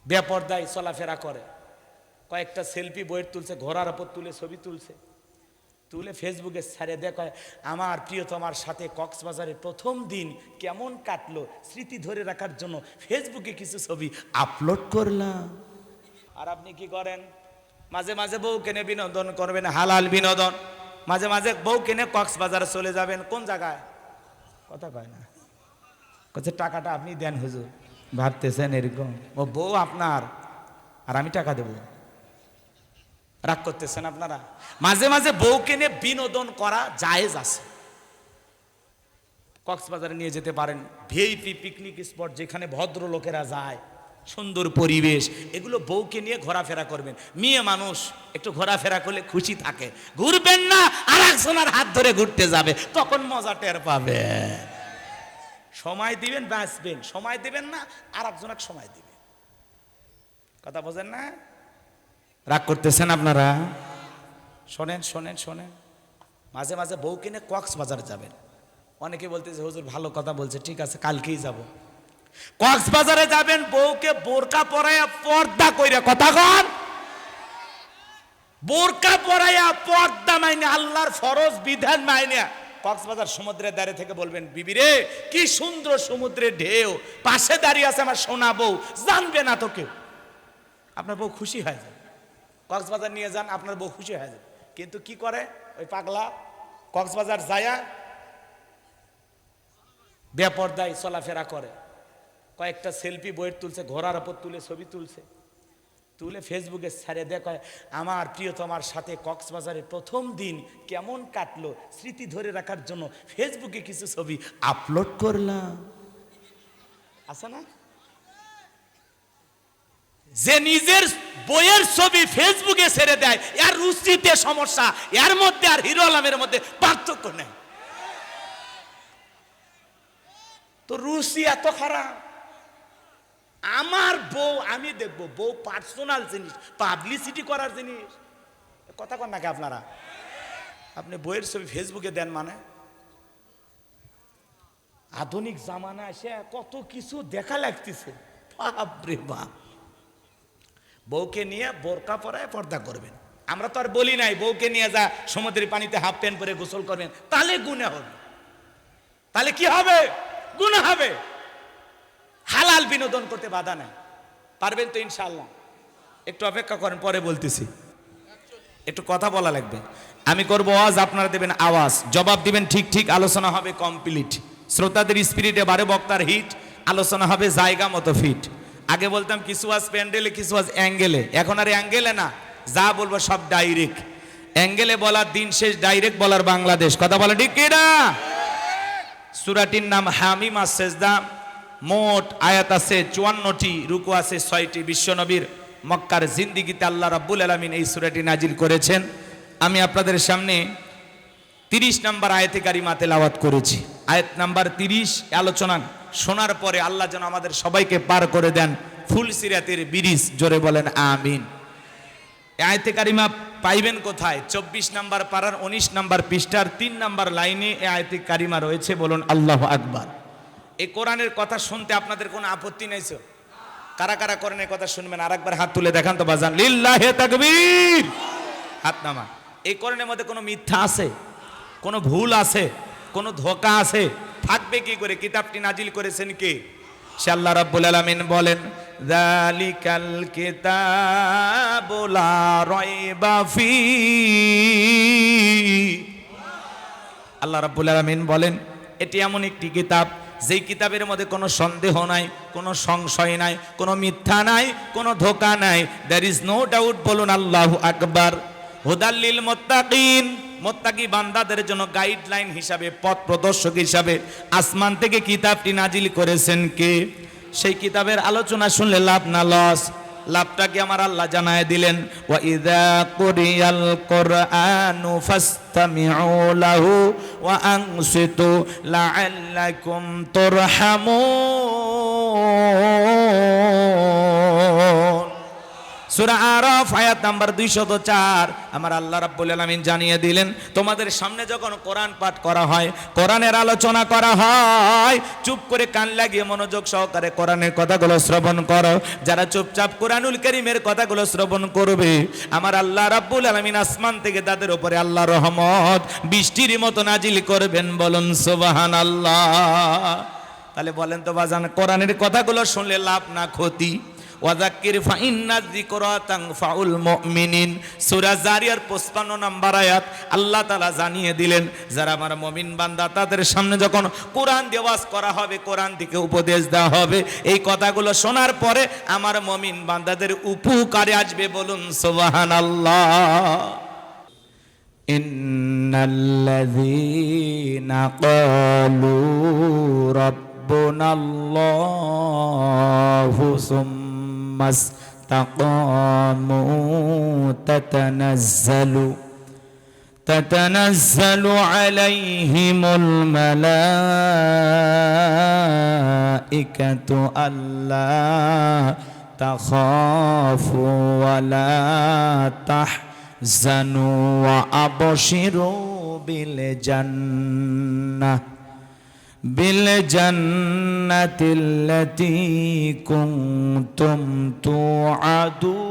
বেপরদায় চলাফেরা করে, কয়েকটা সেলফি বইয়ের তুলছে, ঘোড়ার ওপর তুলে ছবি তুলছে, তুলে ফেসবুকে ছাড়ে দেয়, আমার প্রিয়তমার সাথে কক্সবাজারের প্রথম দিন কেমন কাটলো স্মৃতি ধরে রাখার জন্য ফেসবুকে কিছু ছবি আপলোড করলাম। আর আপনি কি করেন? মাঝে মাঝে বউ কেনে বিনোদন করবেন, হালাল বিনোদন। মাঝে মাঝে বউ কেনে কক্সবাজারে চলে যাবেন। কোন জায়গায়? কথা কয় না, কচ্ছে টাকাটা আপনি দেন হুজুর। ভাবতেছেন এরকম ও বউ আপনার আর আমি টাকা দেব? রাগ করতেছেন আপনারা? মাঝে মাঝে বউকে নিয়ে বিনোদন করা জায়েজ আছে। কক্সবাজারে নিয়ে যেতে পারেন, ভিআইপি পিকনিক স্পট যেখানে ভদ্র লোকেরা যায়, সুন্দর পরিবেশ, এগুলো বউকে নিয়ে ঘোরাফেরা করবেন। মেয়ে মানুষ একটু ঘোরাফেরা করলে খুশি থাকে। ঘুরবেন না আর একজনের হাত ধরে ঘুরতে যাবে, তখন মজা টের পাবে। সময় দিবেন বাঁচবেন, সময় দিবেন না আর একজনকে সময় দিবেন। কথা বোঝেন না? রাগ করতেছেন আপনারা? শোনেন শোনেন শোনেন, মাঝে মাঝে বউ কিনে কক্সবাজার যাবেন। অনেকে বলতেছে হুজুর ভালো কথা বলছে, ঠিক আছে কালকেই যাব। কক্সবাজারে যাবেন, বউকে বোরকা পরাইয়া পর্দা কইরা, কথা কন, বোরকা পরাইয়া পর্দা মাইনে, আল্লাহর ফরজ বিধান মাইনে কক্সবাজার সমুদ্রের ধারে থেকে বলবেন, বিবি রে কি সুন্দর সমুদ্রের ঢেউ, পাশে দাঁড়িয়ে আছে আমার সোনা বউ, জানবে না তো কেউ। আপনার বউ খুশি হয়ে যায়। কক্সবাজার নিয়ে যান, আপনার বউ খুশি হয়ে যায়। কিন্তু কি করে ওই পাগলা? কক্সবাজার যায়া বেপরদায় চলাফেরা করে, কয়েকটা সেলফি বইয়ের তুলছে, ঘোড়ার ওপর তুলে ছবি তুলছে, তুলে ফেসবুকে ছাড়ে দেয়, আমার প্রিয়তমার সাথে কক্সবাজারের প্রথম দিন কেমন কাটলো স্মৃতি ধরে রাখার জন্য ফেসবুকে কিছু ছবি আপলোড করলাম। আছে না? যে নিজের বইয়ের ছবি ফেসবুকে ছেড়ে দেয়, এর রুচিতে সমস্যা, এর মধ্যে আর হিরো আলমের মধ্যে পার্থক্য নেই। তো রুচি এত খারাপ। আমার বউ আমি দেখবো, বউ পার্সোনাল জিনিস, পাবলিসিটি করার জিনিস। কথা কন নাকি আপনারা? আপনি বইয়ের ছবি ফেসবুকে দেন মানে? আধুনিক জামানা এসে কত কিছু দেখা লাগতেছে, বাপরে বাপ। বউকে নিয়ে বোরকা পরায় পর্দা করবেন। আমরা তো আর বলি নাই বউকে নিয়ে যা সমুদ্রের পানিতে হাফ প্যান্ট পরে গোসল করবেন, তাহলে গুনাহ হবে। তাহলে কি হবে? গুনাহ হবে। হালাল বিনোদন করতে বাধা নাই। পারবেন তো ইনশাআল্লাহ? একটু অপেক্ষা করেন, পরে বলতেছি, একটু কথা বলা লাগবে। আমি করবো আওয়াজ, আপনারা দেবেন আওয়াজ, জবাব দিবেন ঠিক ঠিক, আলোচনা হবে কমপ্লিট। শ্রোতাদের স্পিরিটে বারে বক্তার হিট, আলোচনা হবে জায়গা মতো ফিট। আগে বলতাম কিছু আজ প্যান্ডেলে, কিছু আজ অ্যাঙ্গেলে, এখন আর অ্যাঙ্গেলে না, যা বলবো সব ডাইরেক্ট। অ্যাঙ্গেলে বলার দিন শেষ, ডাইরেক্ট বলার বাংলাদেশ। কথা বলে ঠিক কিনা? সূরাটির নাম হামিম আস-সেজদা। মোট আয়াত আছে 54টি, রুকু আছে 6টি। বিশ্বনবীর মক্কার জিন্দিগিতে আল্লাহ রাব্বুল আলামিন এই সূরাটি নাজিল করেছেন। আমি আপনাদের সামনে 30 নম্বর আয়াতে কারিমা তেলাওয়াত করেছি। আয়াত নাম্বার 30 আলোচনা শোনার পরে আল্লাহ যেন আমাদের সবাইকে পার করে দেন ফুল সিরাতের ব্রিজ। জোরে বলেন আমিন। আয়াতে কারিমা পাইবেন কোথায়? 24 নম্বর পারার 19 নম্বর পৃষ্ঠার 3 নম্বর লাইনে এই আয়াতে কারিমা রয়েছে। বলুন আল্লাহু আকবার। এই কোরআনের কথা শুনতে আপনাদের কোনো আপত্তি নেই তো? কারা কারা কোরআনের কথা শুনবেন আরেকবার হাত তুলে দেখান তো বাজান। লিল্লাহি তাকবীর। হাত নামান। এই কোরআনের মধ্যে কোনো মিথ্যা আছে? কোনো ভুল আছে? কোনো ধোঁকা আছে? থাকবে কি করে? কিতাবটি নাজিল করেছেন কে? সে আল্লাহ রাব্বুল আলামিন বলেন, যালিকাল কিতাবু লা রাইবা ফি। আল্লাহ রাব্বুল আলামিন বলেন, এটি এমন একটি কিতাব যেই কিতাবের মধ্যে কোনো সন্দেহ নাই, কোনো সংশয় নাই, কোনো মিথ্যা নাই, কোনো ধোঁকা নাই। There is no doubt. বলুন আল্লাহু আকবার। হুদাল লিল মুত্তাকিন, মুত্তাকি বান্দাদের জন্য গাইডলাইন হিসাবে, পথ প্রদর্শক হিসাবে আসমান থেকে কিতাবটি নাজিল করেছেন কে? সেই কিতাবের আলোচনা শুনলে লাভ না লস? লাভটা কি আমার আল্লাহ জানায় দিলেন, ওয়া ইযা কুরিয়াল কুরআনু ফাসতামিউ লাহু ওয়া আনসিতু লাআল্লাকুম তুরহামুন। সূরা আরাফ আয়াত নাম্বার 204 আমার আল্লাহ রাব্বুল আলামিন জানিয়ে দিলেন, তোমাদের সামনে যখন কোরআন পাঠ করা হয়, কোরআনের আলোচনা করা হয়, চুপ করে কান লাগিয়ে মনোযোগ সহকারে কোরআনের কথাগুলো শ্রবণ করো। যারা চুপচাপ কোরআনুল কারীমের কথাগুলো শ্রবণ করবে, আমার আল্লাহ রাব্বুল আলামিন আসমান থেকে তাদের উপরে আল্লাহর রহমত বৃষ্টির মতো নাজিল করবেন। বলুন সুবহানাল্লাহ। তাহলে বলেন তো বাজান, কোরআনের কথাগুলো শুনলে লাভ না ক্ষতি? ওয়াযাক্কির ফাইন্না যিকরা তানফাউল মুমিনিন, সূরা জারিয়ার 55 নম্বর আয়াত আল্লাহ তাআলা জানিয়ে দিলেন, যারা আমার মুমিন বান্দা তাদের সামনে যখন কোরআন দিয়ে ওয়াজ করা হবে, কোরআন থেকে উপদেশ দেওয়া হবে, এই কথাগুলো শোনার পরে আমার মুমিন বান্দাদের উপকারে আসবে। বলুন সুবহানাল্লাহ। ইন্নাল্লাযীনা ক্বালু রাব্বুনাল্লাহু সুম্মা ইসতাকামু তাতানাজ্জালু আলাইহিমুল মালাইকাতু আল্লা তাখাফু ওয়া লা তাহজানু ওয়া আবশিরু বিল জান্নাতিল্লাতী কুনতুম তুআদুন।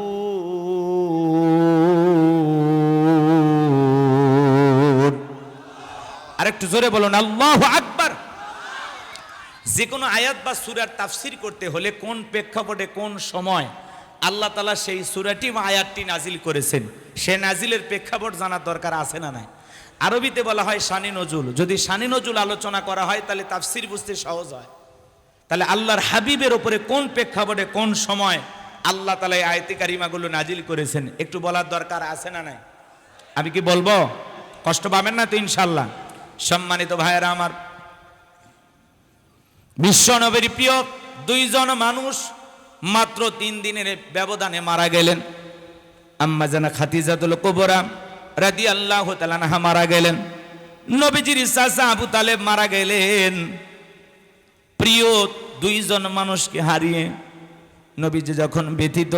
আরেকটু জোরে বলুন আল্লাহু আকবার। যে কোনো আয়াত বা সূরার তাফসীর করতে হলে কোন প্রেক্ষাপটে কোন সময় আল্লাহ তাআলা সেই সূরাটি বা আয়াতটি নাজিল করেছেন, সে নাজিলের প্রেক্ষাপট জানার দরকার আছে না নাই? আরবিতে বলা হয় শানি নজুল। যদি শানি নজুল আলোচনা করা হয় তাহলে তাফসীর বুঝতে সহজ হয়। তাহলে আল্লাহর হাবিবের উপরে কোন প্রেক্ষাপটে কোন সময় আল্লাহ তাআলা এই আয়াতে কারিমাগুলো নাজিল করেছেন একটু বলার দরকার আছে না নাই? আমি কি বলবো? কষ্ট পাবেন না তো ইনশাআল্লাহ? সম্মানিত ভাইয়েরা আমার, বিশ্ব নবীর প্রিয় দুইজন মানুষ মাত্র 3 দিনের ব্যবধানে মারা গেলেন। আম্মা জানা খাদিজাতুল কুবরা রাদিয়াল্লাহু তাআলা আনহা মারা গেলেন। নবীজির চাচা আবু তালেব মারা গেলেন। প্রিয় দুইজন মানুষকে হারিয়ে নবীজি যখন ব্যথিত,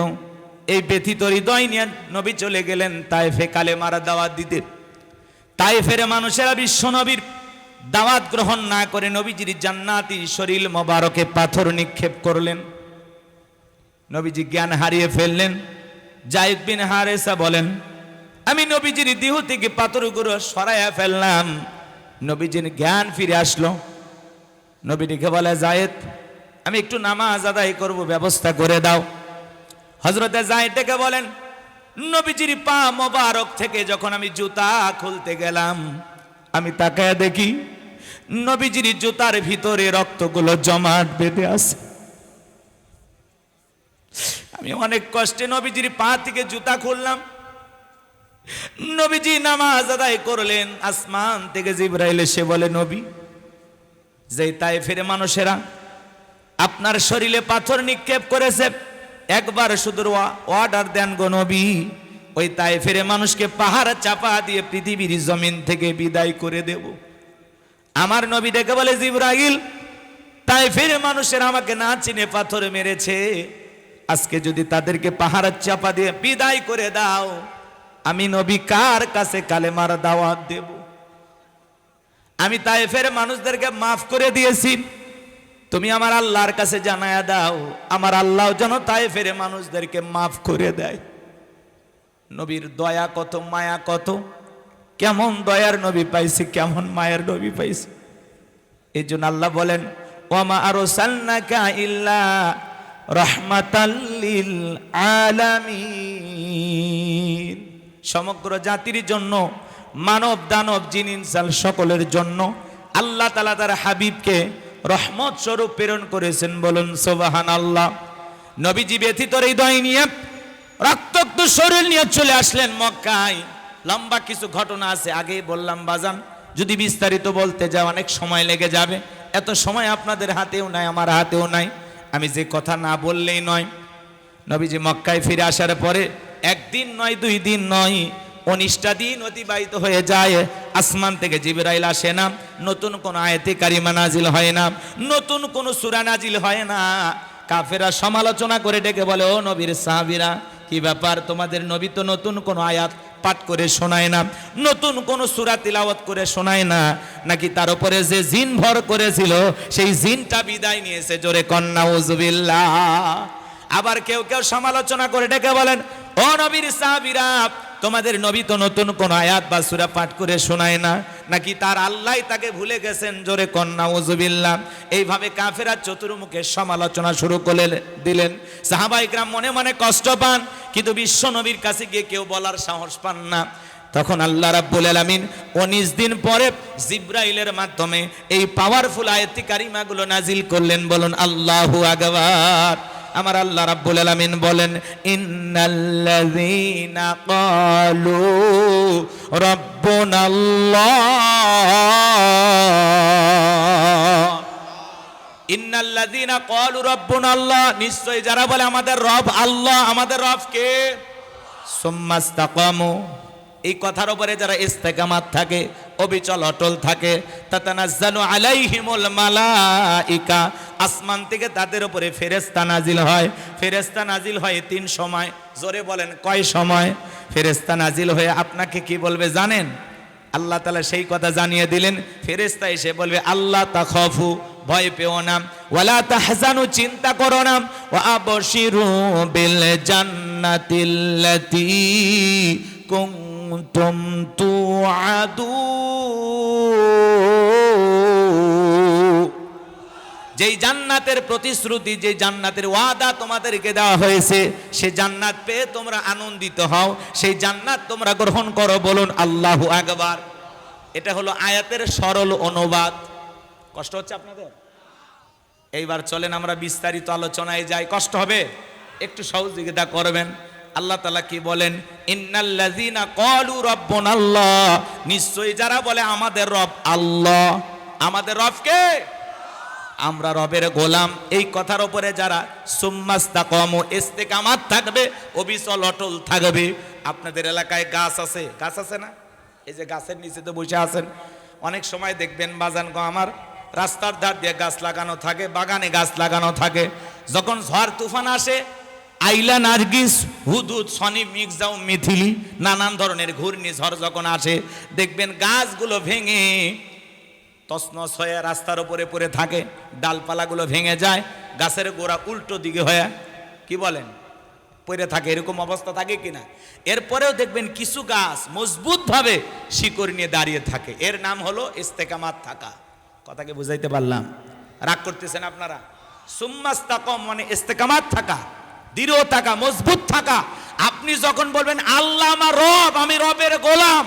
এই ব্যথিত হৃদয় নিয়ে নবী চলে গেলেন তায়েফে কালেমার দাওয়াত দিতে। তায়েফের মানুষেরা বিশ্ব নবীর দাওয়াত গ্রহণ না করে নবীজির জান্নাতি শরীর মোবারকে পাথর নিক্ষেপ করলেন। নবীজি জ্ঞান হারিয়ে ফেললেন। যায়েদ বিন হারেসা বলেন, আমি নবীজির দেহ থেকে পাথরগুলো সরাইয়া ফেললাম, নবীজির জ্ঞান ফিরে আসলো। নবীজিকে বলে, যায়েদ আমি একটু নামাজ আদায় করব, ব্যবস্থা করে দাও। হযরতে যায়েদ ডেকে বলেন, নবীজির পা মোবারক থেকে যখন আমি জুতা খুলতে গেলাম, আমি তাকায় দেখি নবীজির জুতার ভিতরে রক্তগুলো জমাট বেঁধে আছে। আমি অনেক কষ্টে নবীজির পা থেকে জুতা খুললাম। নবীজি নামাজ আদায় করলেন। আসমান থেকে জিবরাইল এসে বলে, নবী, যে তায়েফের মানুষেরা আপনার শরীরে পাথর নিক্ষেপ করেছে, একবার শুধু অর্ডার দেন গো নবী, ওই তায়েফের মানুষকে পাহাড় চাপা দিয়ে পৃথিবীর জমিন থেকে বিদায় করে দেব। আমার নবী ডেকে বলে, জিবরাইল, তায়েফের মানুষেরা আমাকে না চিনে পাথর মেরেছে, আজকে যদি তাদেরকে পাহাড় চাপা দিয়ে বিদায় করে দাও, আমি নবী কার কাছে কালেমার দাওয়াত দেব? আমি তায়েফের মানুষদেরকে মাফ করে দিয়েছি, তুমি আমার আল্লাহর কাছে জানায়া দাও, আমার আল্লাহ যেন তায়েফের মানুষদেরকে মাফ করে দেয়। নবীর দয়া কত, মায়া কত, কেমন দয়ার নবী পাইছি, কেমন মায়ের নবী পাইছি। এই জন্য আল্লাহ বলেন, ওয়ামা আরসালনাকা ইল্লা রাহমাতাল লিল আলামিন, সমগ্র জাতির জন্য, মানব দানব জিন ইনসান সকলের জন্য আল্লাহ তাআলা তার হাবিবকে রহমত স্বরূপ প্রেরণ করেছেন। বলুন সুবহানাল্লাহ। নবীজি ব্যথিত হৃদয় নিয়ে, রক্তাক্ত শরীর নিয়ে চলে আসলেন মক্কায়। লম্বা কিছু ঘটনা আছে, আগেই বললাম বাজান, যদি বিস্তারিত বলতে যাও অনেক সময় লেগে যাবে। এত সময় আপনাদের হাতেও নাই, আমার হাতেও নাই, আমি যে কথা না বললেই নয়। নবীজি মক্কায় ফিরে আসার পরে একদিন নয়, 2 দিন নয়, 19টা দিন অতিবাহিত হয়ে যায়। আসমান থেকে জিবরাইল আসে না, নতুন কোন আয়াতে কারিমা নাজিল হয় না, নতুন কোন সূরা নাজিল হয় না। কাফেররা সমালোচনা করে ডেকে বলে, ও নবীর সাহাবীরা, কি ব্যাপার, তোমাদের নবী তো নতুন কোন আয়াত পাঠ করে শোনায় না, নতুন কোন সূরা তিলাওয়াত করে শোনায় না, নাকি তার উপরে যে জিন ভর করেছিল সেই জিনটা বিদায় নিয়েছে? জোরে কন্না উযুবিল্লাহ। আবার কেউ কেউ সমালোচনা করে ডেকে বলেন, ও নবীর সাহাবীরা, তোমাদের নবী তো নতুন কোন আয়াত বা সূরা পাঠ করে শোনায় না, নাকি তার আল্লাহ তাকে ভুলে গেছেন? জোরে কন্না উযুবিল্লাহ। এইভাবে কাফেররা চতুর্মুখে সমালোচনা শুরু করে দিলেন। সাহাবায়ে কেরাম মনে মনে কষ্ট পান, কিন্তু বিশ্ব নবীর কাছে গিয়ে কেউ বলার সাহস পান না। তখন আল্লাহ রাব্বুল আলামিন 19 দিন পরে জিবরাইলের মাধ্যমে এই পাওয়ারফুল আয়াতি কারিমাগুলো নাজিল করলেন। বলুন আল্লাহু আকবার। আমার আল্লাহ রাব্বুল আলামিন বলেন, ইন্নাল্লাযীনা ক্বালু রাব্বুনাল্লাহ, ইন্নাল্লাযীনা ক্বালু রাব্বুনাল্লাহ, নিশ্চয় যারা বলে আমাদের রব আল্লাহ। আমাদের রব কে? সুম্মাস্তাকামু, এই কথার উপরে যারা ইস্তেকামাত থাকে, অবিচল অটল থাকে, তাতানাজ্জালু আলাইহিমুল মালাইকা, আসমান থেকে তাদের উপরে ফেরেশতা নাজিল হয়। ফেরেশতা নাজিল হয় 3 সময়। জোরে বলেন কয় সময়? ফেরেশতা নাজিল হয়ে আপনাকে কি বলবে জানেন? আল্লাহ তাআলা সেই কথা জানিয়ে দিলেন। ফেরেশতা এসে বলবে, আল্লাহ তাখাফু, ভয় পেও না, ওয়ালা তাহজানু, চিন্তা করো না, ওয়া আবশিরু বিল জান্নাতিল্লাতী কুনতুম তুআদুন, যেই জান্নাতের প্রতিশ্রুতি, যে জান্নাতের ওয়াদা তোমাদেরকে দেওয়া হয়েছে, সে জান্নাত পেয়ে তোমরা আনন্দিত হও, সেই জান্নাত তোমরা গ্রহণ করো। বলুন আল্লাহু আকবার। এটা হলো আয়াতের সরল অনুবাদ। কষ্ট হচ্ছে আপনাদের? এইবার চলেন আমরা বিস্তারিত আলোচনায় যাই। কষ্ট হবে? একটু সহযোগিতা করবেন। আল্লাহ তাআলা কি বলেন? ইন্নাল্লাযীনা ক্বালু রাব্বুনাল্লাহ, নিশ্চয়ই যারা বলে আমাদের রব আল্লাহ। আমাদের রব কে? আমরা রবের গোলাম। এই কথার উপরে যারা সুম্মাস্তাকামু, ইস্তেকামাত থাকবে, অবিচল অটল থাকবে। আপনাদের এলাকায় গাছ আছে? গাছ আছে না? এই যে গাছের নিচে তো বসে আছেন, অনেক সময় দেখবেন বাজান গো আমার, রাস্তার ধার দিয়ে গাছ লাগানো থাকে, বাগানে গাছ লাগানো থাকে। যখন ঝড় তুফান আসে, আইলা, নার্গিস, হুদুদ, শনি, মির্জাও, মিথিলি, নানান ধরনের ঘূর্ণিঝড় যখন আসে, দেখবেন গাছগুলো ভেঙে তছনছ হয়ে রাস্তার উপরে পড়ে থাকে, ডালপালাগুলো ভেঙে যায়, গাছের গোড়া উল্টো দিকে হয়ে কি বলেন পড়ে থাকে। এরকম অবস্থা থাকে কিনা? এরপরেও দেখবেন কিছু গাছ মজবুতভাবে শিকড় নিয়ে দাঁড়িয়ে থাকে। এর নাম হলো ইস্তেকামাত থাকা। কথাকে বুঝাইতে পারলাম? রাগ করতেছেন আপনারা? সুম্মাস্তাকাম মানে ইস্তেকামাত থাকা, দৃঢ় থাকা, মজবুত থাকা। আপনি যখন বলবেন আল্লাহ আমার রব, আমি রবের গোলাম,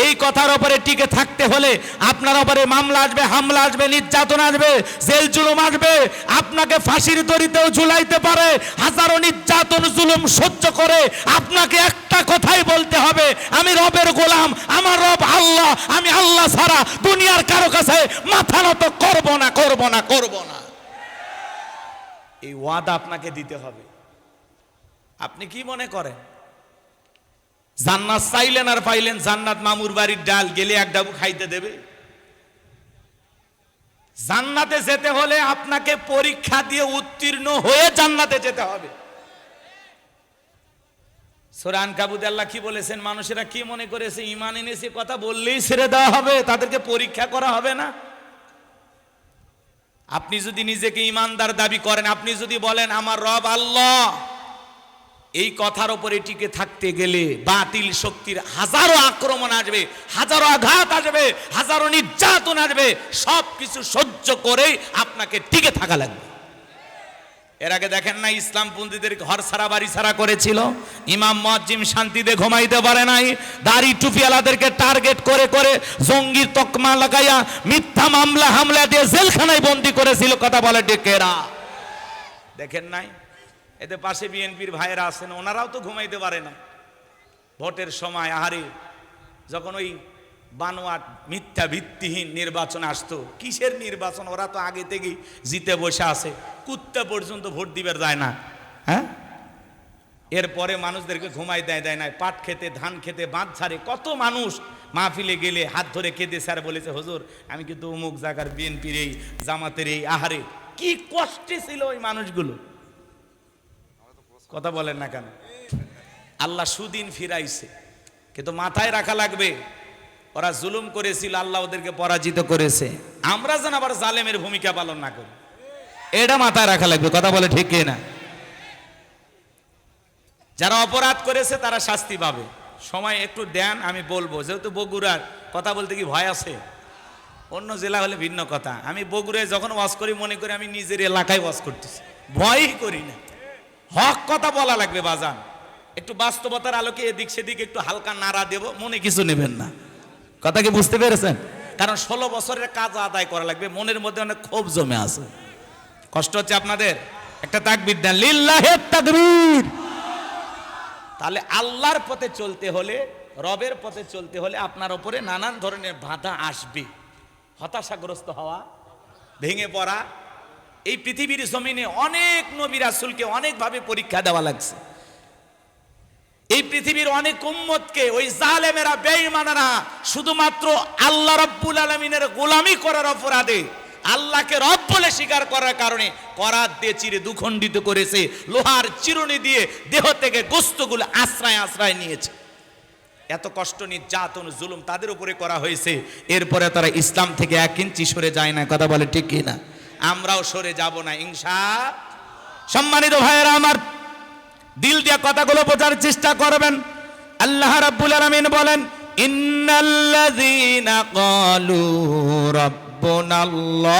এই কথার উপরে টিকে থাকতে হলে আপনার উপরে মামলা আসবে, হামলা আসবে, নির্যাতন আসবে, জেল জুলুম আসবে, আপনাকে ফাঁসির দড়িতেও ঝুলাইতে পারে। হাজারো নির্যাতন জুলুম সহ্য করে আপনাকে একটা কথাই বলতে হবে, আমি রবের গোলাম, আমার রব আল্লাহ, আমি আল্লাহ ছাড়া দুনিয়ার কারো কাছে মাথা নত করব না, করব না, করব না। এই ওয়াদা আপনাকে দিতে হবে। আপনি কি মনে করেন জান্নাত চাইলেন আর পাইলেন? জান্নাত মামুর বাড়ির ডাল, গেলে এক ডাবু খাইতে দেবে? জান্নাতে যেতে হলে আপনাকে পরীক্ষা দিয়ে উত্তীর্ণ হয়ে জান্নাতে যেতে হবে। সূরা আনকাবুতে আল্লাহ কি বলেছেন? মানুষেরা কি মনে করেছে ঈমান এনেছে কথা বললেই ছেড়ে দেওয়া হবে, তাদেরকে পরীক্ষা করা হবে না? আপনি যদি নিজেকে ঈমানদার দাবি করেন, আপনি যদি বলেন আমার রব আল্লাহ, এই কথার উপরে টিকে থাকতে গেলে বাতিল শক্তির হাজারো আক্রমণ আসবে, হাজারো আঘাত আসবে, হাজারো নির্যাতন আসবে, সব কিছু সহ্য করেই আপনাকে টিকে থাকা লাগবে। এর আগে দেখেন না ইসলামপন্থীদের ঘর ছাড়া বাড়ি ছাড়া করেছিল, ইমাম মুয়াজ্জিম শান্তিতে ঘুমাইতে পারে নাই, দাড়ি টুপিওয়ালাদেরকে টার্গেট করে করে জঙ্গির তকমা লাগাইয়া মিথ্যা মামলা হামলা দিয়ে জেলখানায় বন্দী করেছিল। কথা বলে ডেকেরা দেখেন নাই? এতে পাশে বিএনপির ভাইয়েরা আছেন, ওনারাও তো ঘুমাইতে পারে না ভোটের সময়। আহারে, যখন ওই বানোয়াট মিথ্যা ভিত্তিহীন নির্বাচন আসতো, কিসের নির্বাচন? ওরা তো আগে থেকেই জিতে বসে আছে, কুত্তা পর্যন্ত ভোট দিবার যায় না। হ্যাঁ, এরপরে মানুষদেরকে ঘুমাই দেয় না, পাট খেতে, ধান খেতে, বাঁধ ছাড়ে। কত মানুষ মাহফিলে গেলে হাত ধরে কেঁদে স্যার বলেছে, হুজুর আমি কিন্তু অমুক জায়গার বিএনপির এই, জামাতের এই। আহারে, কি কষ্টে ছিল ওই মানুষগুলো। কথা বলেন না কেন? আল্লাহ সুদিন ফিরাইছে, কিন্তু মাথায় রাখা লাগবে ওরা জুলুম করেছিল, আল্লাহ ওদেরকে পরাজিত করেছে। আমরা যেন আবার জালেমের ভূমিকা পালন না করি, এটা মাথায় রাখা লাগবে। কথা বলে ঠিক না? যারা অপরাধ করেছে তারা শাস্তি পাবে। সময় একটু দেন, আমি বলবো। যেহেতু বগুড়ার, কথা বলতে কি ভয় আছে? অন্য জেলা হলে ভিন্ন কথা। আমি বগুড়ায় যখন ওয়াজ করি মনে করি আমি নিজের এলাকায় ওয়াজ করতেছি, ভয়ই করি না। হক কথা বলা লাগবে বাজান। একটু বাস্তবতার আলোকে এদিক সেদিক একটু হালকা নাড়া দেব, মনে কিছু নেবেন না। কথা কি বুঝতে পেরেছেন? কারণ 16 বছরের কাজ আদায় করা লাগবে, মনের মধ্যে অনেক ক্ষোভ জমে আছে। কষ্ট হচ্ছে আপনাদের? একটা তাকবীর দেন, লিল্লাহে তাকবীর। তাহলে আল্লাহর পথে চলতে হলে, রবের পথে চলতে হলে আপনার উপরে নানান ধরনের বাধা আসবে। হতাশাগ্রস্ত হওয়া, ভেঙে পড়া। এই পৃথিবীর জমিনে অনেক নবী রাসূলকে অনেকভাবে পরীক্ষা দেওয়া লাগছে। এই পৃথিবীর অনেক উম্মতকে ওই জালেমেরা, বেঈমানেরা শুধুমাত্র আল্লাহ রাব্বুল আলামিনের গোলামি করার অপরাধে, আল্লাহকে রব বলে স্বীকার করার কারণে করাত দিয়ে চিরে দুখণ্ডিত করেছে, লোহার চিরুনি দিয়ে দেহ থেকে গোশতগুলো আশ্রয় আশ্রয় নিয়েছে। এত কষ্ট, নির্যাতন, জুলুম তাদের উপরে করা হয়েছে। এরপরে তারা ইসলাম থেকে 1 ইঞ্চি সরে যায় না। কথা বলে ঠিক কি না? আমরাও সরে যাব না ইনশাআল্লাহ। সম্মানিত ভাইয়েরা আমার, দিল দিয়ে কথাগুলো বোঝার চেষ্টা করবেন। আল্লাহ রাব্বুল আলামিন বলেন, ইন্নাল্লাযীনা ক্বালু রাব্বুনাল্লাহ,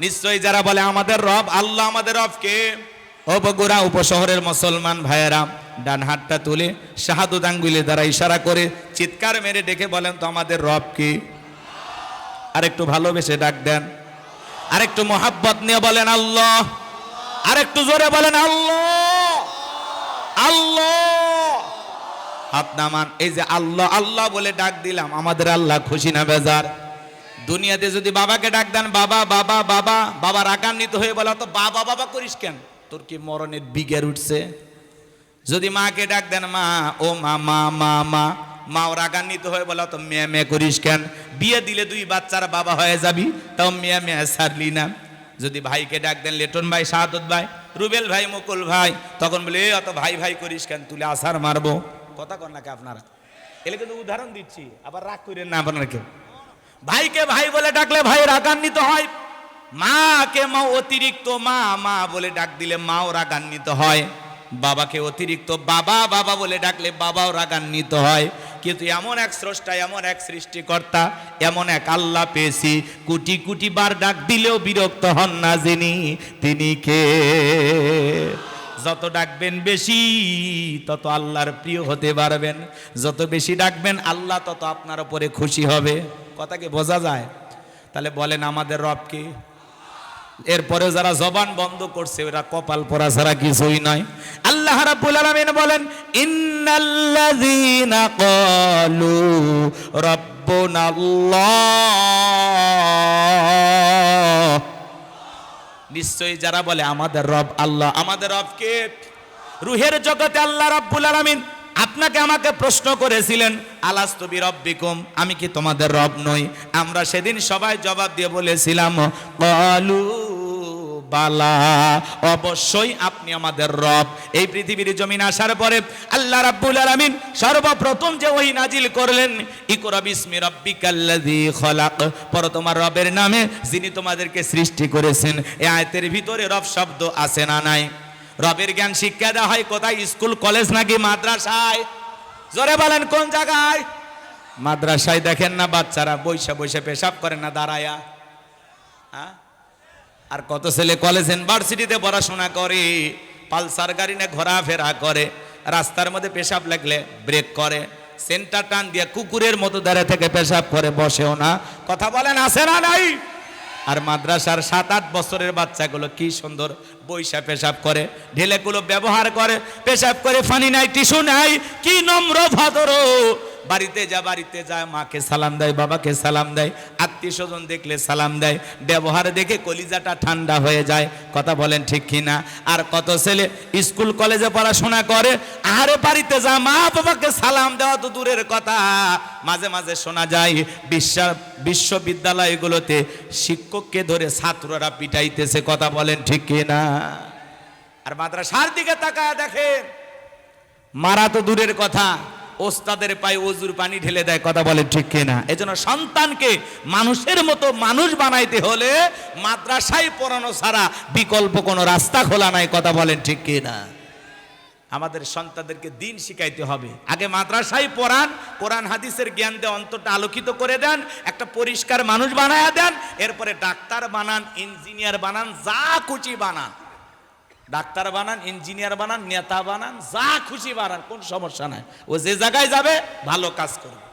নিশ্চয়ই যারা বলে আমাদের রব আল্লাহ। আমাদের রব কে? ও বগুড়া উপশহরের মুসলমান ভাইয়েরা, ডান হাতটা তুলে শাহাদাত আঙ্গুলে দ্বারা ইশারা করে চিৎকার মেরে ডেকে বলেন তো আমাদের রব কে? আরেকটু ভালোবেসে ডাক দেন, আরেকটু মোহাব্বত নিয়ে বলেন আল্লাহ, আরেকটু জোরে বলেন আল্লাহ, আল্লাহ। হাত নামান। এই যে আল্লাহ আল্লাহ বলে ডাক দিলাম, আমাদের আল্লাহ খুশি না বেজার? দুনিয়াতে যদি বাবাকে ডাক দেন, বাবা বাবা বাবা, বাবা রাগান্বিত হয়ে বলা তো বাবা বাবা করিস কেন, তোর কি মরণের বিগের উঠছে? যদি মাকে ডাক দেন, মা, ও মা মা মা মা, মাও রাগান্বিত হয়ে বলা তো মেয়ে মেয়ে করিস কেন? বিয়ে দিলে 2 বাচ্চার বাবা হয়ে যাবি, তাও মেয়ে মেয়ে ছাড়লি না। যদি ভাইকে ডাক দেন, লেটন ভাই, শাহাদত ভাই, রুবেল ভাই, মুকুল ভাই, তখন বলে অত ভাই ভাই করিস কেন, তুলে আসার মারবো। কথা কন নাকি আপনারা? এলে কিন্তু উদাহরণ দিচ্ছি, আবার রাগ করেন না আপনারা কেউ। ভাইকে ভাই বলে ডাকলে ভাই রাগান্বিত হয়, মাকে মা অতিরিক্ত মা মা বলে ডাক দিলে মাও রাগান্বিত হয়, বাবাকে অতিরিক্ত বাবা বাবা বলে ডাকলে বাবাও রাগান্বিত হয়। কিন্তু এমন এক স্রষ্টা, এমন এক সৃষ্টিকর্তা, এমন এক আল্লাহ পেয়েছি, কোটি কোটি বার ডাক দিলেও বিরক্ত হন না যিনি, তিনি কে? যত ডাকবেন বেশি তত আল্লাহর প্রিয় হতে পারবেন, যত বেশি ডাকবেন আল্লাহ তত আপনার উপরে খুশি হবে। কথা কি বোঝা যায়? তাহলে বলেন আমাদের রব কে? এরপরে যারা জবান বন্ধ করছে ওরা কপাল পোড়া ছাড়া কিছুই নয়। আল্লাহ রাব্বুল আলামিন বলেন, ইন্নাল্লাযীনা ক্বালু রাব্বুনাল্লাহ, নিশ্চয়ই যারা বলে আমাদের রব আল্লাহ। আমাদের রব কে? রুহের জগতে আল্লাহ রাব্বুল আলামিন আপনাকে আমাকে প্রশ্ন করেছিলেন, আলাস্তু বিরাব্বিকুম, আমি কি তোমাদের রব নই? আমরা সেদিন সবাই জবাব দিয়ে বলেছিলাম, ক্বালু বালা, অবশ্যই আপনি আমাদের রব। এই পৃথিবীর জমিন আসার পরে আল্লাহ রাব্বুল আলামিন সর্বপ্রথম যে ওহী নাজিল করলেন, ইকরা বিসমি রাব্বিকাল্লাযী খলাক, পড়ো তোমার রবের নামে যিনি তোমাদেরকে সৃষ্টি করেছেন। এই আয়াতের ভিতরে রব শব্দ আছে না নাই? রবের জ্ঞান শিক্ষা দেওয়া হয় কোথায়? স্কুল, কলেজ নাকি মাদ্রাসায়? জোরে বলেন কোন জায়গায়? মাদ্রাসায় দেখেন না বাচ্চারা বইসা বইসা পেশাব করে না দাঁড়ায়া? হ্যাঁ? আর কত ছেলে কলেজ ইউনিভার্সিটিতে পড়াশোনা করে, পালসার গাড়ি নিয়ে ঘোরাফেরা করে, রাস্তার মধ্যে পেশাব লাগলে ব্রেক করে, সেন্টার টান দিয়ে কুকুরের মতো দাঁড়িয়ে থেকে পেশাব করে, বসেও না। কথা বলেন আছে না নাই? আর মাদ্রাসার 7-8 বছরের বাচ্চাগুলো কি সুন্দর বইসা পেশাব করে, ঢেলেগুলো ব্যবহার করে, পেশাব করে, পানি নাই, টিস্যু নাই, কি নম্র ভদ্র। বাড়িতে যায় মাকে সালাম দেয়, বাবাকে সালাম দেয়, আত্মীয় স্বজন দেখলে সালাম দেয়, ব্যবহার দেখে কলিজাটা ঠান্ডা হয়ে যায়। কথা বলেন ঠিক কিনা? আর কত ছেলে স্কুল কলেজে পড়াশোনা করে, আরে বাড়িতে যা মা বাবাকে সালাম দেওয়া তো দূরের কথা, মাঝে মাঝে শোনা যায় বিশ্ববিদ্যালয়গুলোতে শিক্ষককে ধরে ছাত্ররা পিটাইতেছে। কথা বলেন ঠিক কিনা? আর মাদ্রাসার দিকে তাকায় দেখেন, মারা তো দূরের কথা, ওস্তাদের পায়ে ওজুর পানি ঢেলে দেয়। কথা বলে ঠিক কিনা? এজন্য সন্তানকে মানুষের মতো মানুষ বানাইতে হলে মাদ্রাসায় পড়ানো ছাড়া বিকল্প কোনো রাস্তা খোলা নাই। কথা বলেন ঠিক কিনা? আমাদের সন্তানদেরকে দিন শিখাইতে হবে। আগে মাদ্রাসায় পড়ান, কোরআন হাদিসের জ্ঞান দিয়ে অন্তরটা আলোকিত করে দেন, একটা পরিষ্কার মানুষ বানায়া দেন। এরপরে ডাক্তার বানান, ইঞ্জিনিয়ার বানান, যা খুশি বানান। ডাক্তার বানান, ইঞ্জিনিয়ার বানান, নেতা বানান, যা খুশি বানান, কোন সমস্যা নাই। ও যে জায়গায় যাবে ভালো কাজ করবে।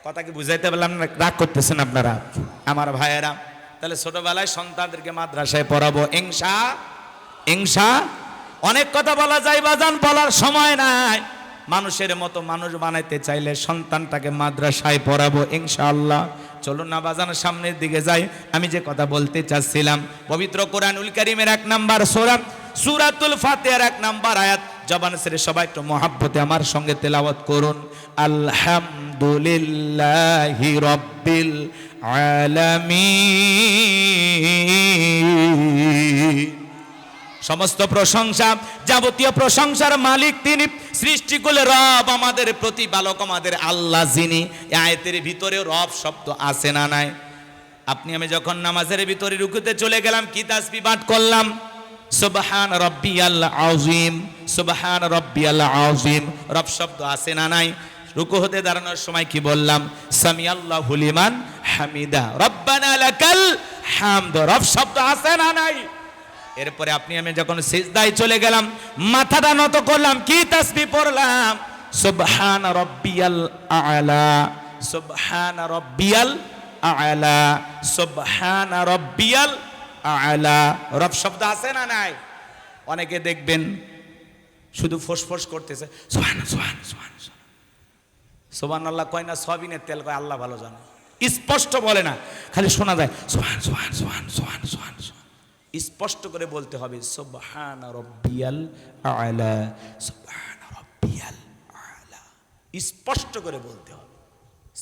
কথা কি বুঝাইতে পারলাম না? রাগ করতেছেন আপনারা আমার ভাইয়েরা? তাহলে ছোটবেলায় সন্তানদেরকে মাদ্রাসায় পড়াবো ইনশা। অনেক কথা বলা যায় বাজান, বলার সময় নাই। মানুষের মতো মানুষ বানাইতে চাইলে সন্তানটাকে মাদ্রাসায় পড়াবো ইনশাআল্লাহ। চলুন না বাজান সামনের দিকে যাই। আমি যে কথা বলতে চাচ্ছিলাম, পবিত্র কোরআনুল কারীমের 1 নাম্বার সূরা সূরাতুল ফাতিহার 1 নাম্বার আয়াত জবান ছেড়ে সবাই একটু মহাব্বতে আমার সঙ্গে তেলাওয়াত করুন। আলহামদুলিল্লাহি রাব্বিল আলামিন। সমস্ত প্রশংসা, যাবতীয় প্রশংসার মালিক তিনি, সৃষ্টিকুলের রব, আমাদের প্রতিপালক, আমাদের আল্লাহ যিনি। এই আয়াতের ভিতরে রব শব্দ আছে না নাই? আপনি আমি যখন নামাজের ভিতরে রুকুতে চলে গেলাম, কি তাসবিহ পাঠ করলাম? সুবহান রাব্বিয়াল আযীম, সুবহান রাব্বিয়াল আযীম। রব শব্দ আছে না নাই? রুকু হতে দাঁড়ানোর সময় কি বললাম? সামিআল্লাহু লিমান হামিদা, রব্বানা লাকাল হামদ। রব শব্দ আছে না নাই? এরপরে আপনি আমি যখন সিজদায় চলে গেলাম, মাথাটা নত করলাম, কি তাসবিহ পড়লাম? সুবহান রাব্বিয়াল আ'লা, সুবহান রাব্বিয়াল আ'লা, সুবহান রাব্বিয়াল আ'লা। রব শব্দ আছে না নাই? অনেকে দেখবেন শুধু ফোঁস করতেছে, সুবহান সুবহান সুবহান সুবহানাল্লাহ কয় না, সয়াবিনের তেল কয়, আল্লাহ ভালো জানে। স্পষ্ট বলে না, খালি শোনা যায় সুবহান সুবহান সুবহান সুবহান সুবহান। স্পষ্ট করে বলতে হবে সুবহান রাব্বিয়াল আ'লা, সুবহান রাব্বিয়াল আ'লা। স্পষ্ট করে বলতে হবে,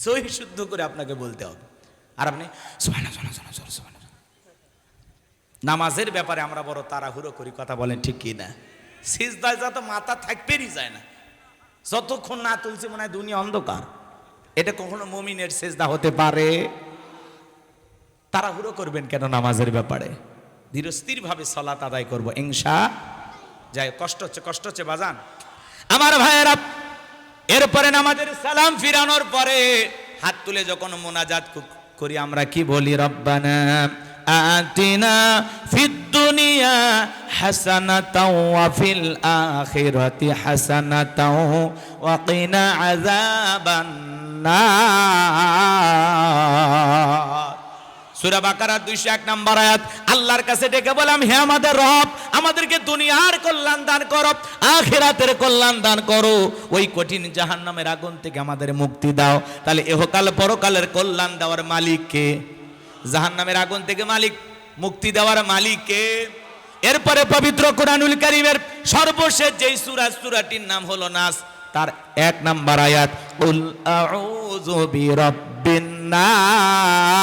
সহি শুদ্ধ করে আপনাকে বলতে হবে। আর আপনি সুবহান সুবহান সুবহান সুবহান। নামাজের ব্যাপারে আমরা বড় তাড়াহুড়ো করি। কথা বলেন ঠিক কি না? সিজদায় যত মাথা থাকবেই যায় না, যতক্ষণ না তুলছি মনে হয় দুনিয়া অন্ধকার। এটা কখনো মুমিনের সিজদা হতে পারে? তাড়াহুড়ো করবেন কেন নামাজের ব্যাপারে? ধীরস্থির ভাবে সালাত আদায় করবো ইনশা। যাই কষ্ট হচ্ছে বাজান আমার ভাইয়েরা। এরপরে নামাজের সালাম ফিরানোর পরে হাত তুলে যখন মোনাজাত করি আমরা কি বলি? রব্বানা আতিনা ফিদ দুনিয়া হাসানাতাও ওয়া ফিল আখিরাতি হাসানাতাও ওয়া কিনা আযাবান নার। সূরা বাকারা 201 নম্বর আয়াত। আল্লাহর কাছে ডেকে বললাম, হে আমাদের রব, আমাদেরকে দুনিয়ার কল্যাণ দান করো, আখিরাতের কল্যাণ দান করো, ওই কঠিন জাহান্নামের আগুন থেকে আমাদের মুক্তি দাও। তাহলে ইহকাল পরকালের কল্যাণ দেওয়ার মালিক কে? জাহান্নামের আগুন থেকে মালিক মুক্তি দেওয়ার মালিক কে? এরপরে পবিত্র কোরআনুল কারীমের সর্বশেষ যেই সূরাটির নাম হলো নাস, তার 1 নম্বর আয়াত, কুল আউযু বিরাব্বিন নাস।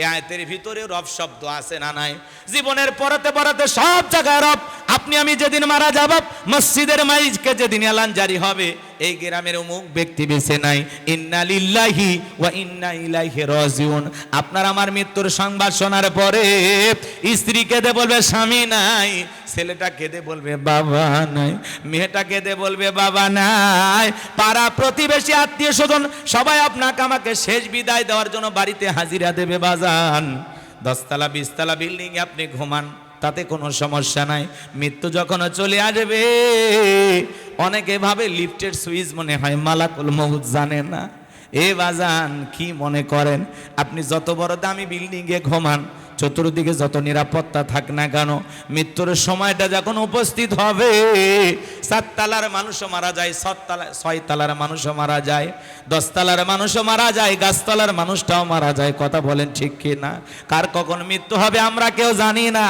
এই আয়াতের ভিতরে রব শব্দ আছে না নাই? জীবনের পড়াতে সব জায়গায় রব। আপনি আমি যেদিন মারা যাব, মসজিদের মাইজকে যেদিন এলান জারি হবে, এই গ্রামের অমুক ব্যক্তি বেঁচে নাই, ইন্না লিল্লাহি ওয়া ইন্না ইলাইহি রাজিউন। আপনার আমার মৃত্যুর সংবাদ শোনার পরে স্ত্রী কেঁদে বলবে স্বামী নাই, ছেলেটা কেঁদে বলবে বাবা নাই, মেয়েটা কেঁদে বলবে বাবা নাই, পাড়া প্রতিবেশী আত্মীয় স্বজন সবাই আপনাকে আমাকে শেষ বিদায় দেওয়ার জন্য বাড়িতে হাজিরা দেবে বাজান। 10 তলা 20 তলা বিল্ডিং এ আপনি ঘুমান, তাতে কোনো সমস্যা নাই। মৃত্যু যখন চলে আসবে, অনেকে ভাবে লিফটের সুইচ মনে হয় মালাকুল মউত, জানে না। এ বাজান কি মনে করেন? আপনি যত বড় দামি বিল্ডিং এ ঘুমান, চতুর্দিকে যত নিরাপত্তা থাক না কেন, মৃত্যুর সময়টা যখন উপস্থিত হবে, 7 তলার মানুষও মারা যায়, 6 তলার মানুষও মারা যায়, 10 তলার মানুষও মারা যায়, গাছতলার মানুষটাও মারা যায়। কথা বলেন ঠিক কি না? কার কখন মৃত্যু হবে আমরা কেউ জানি না।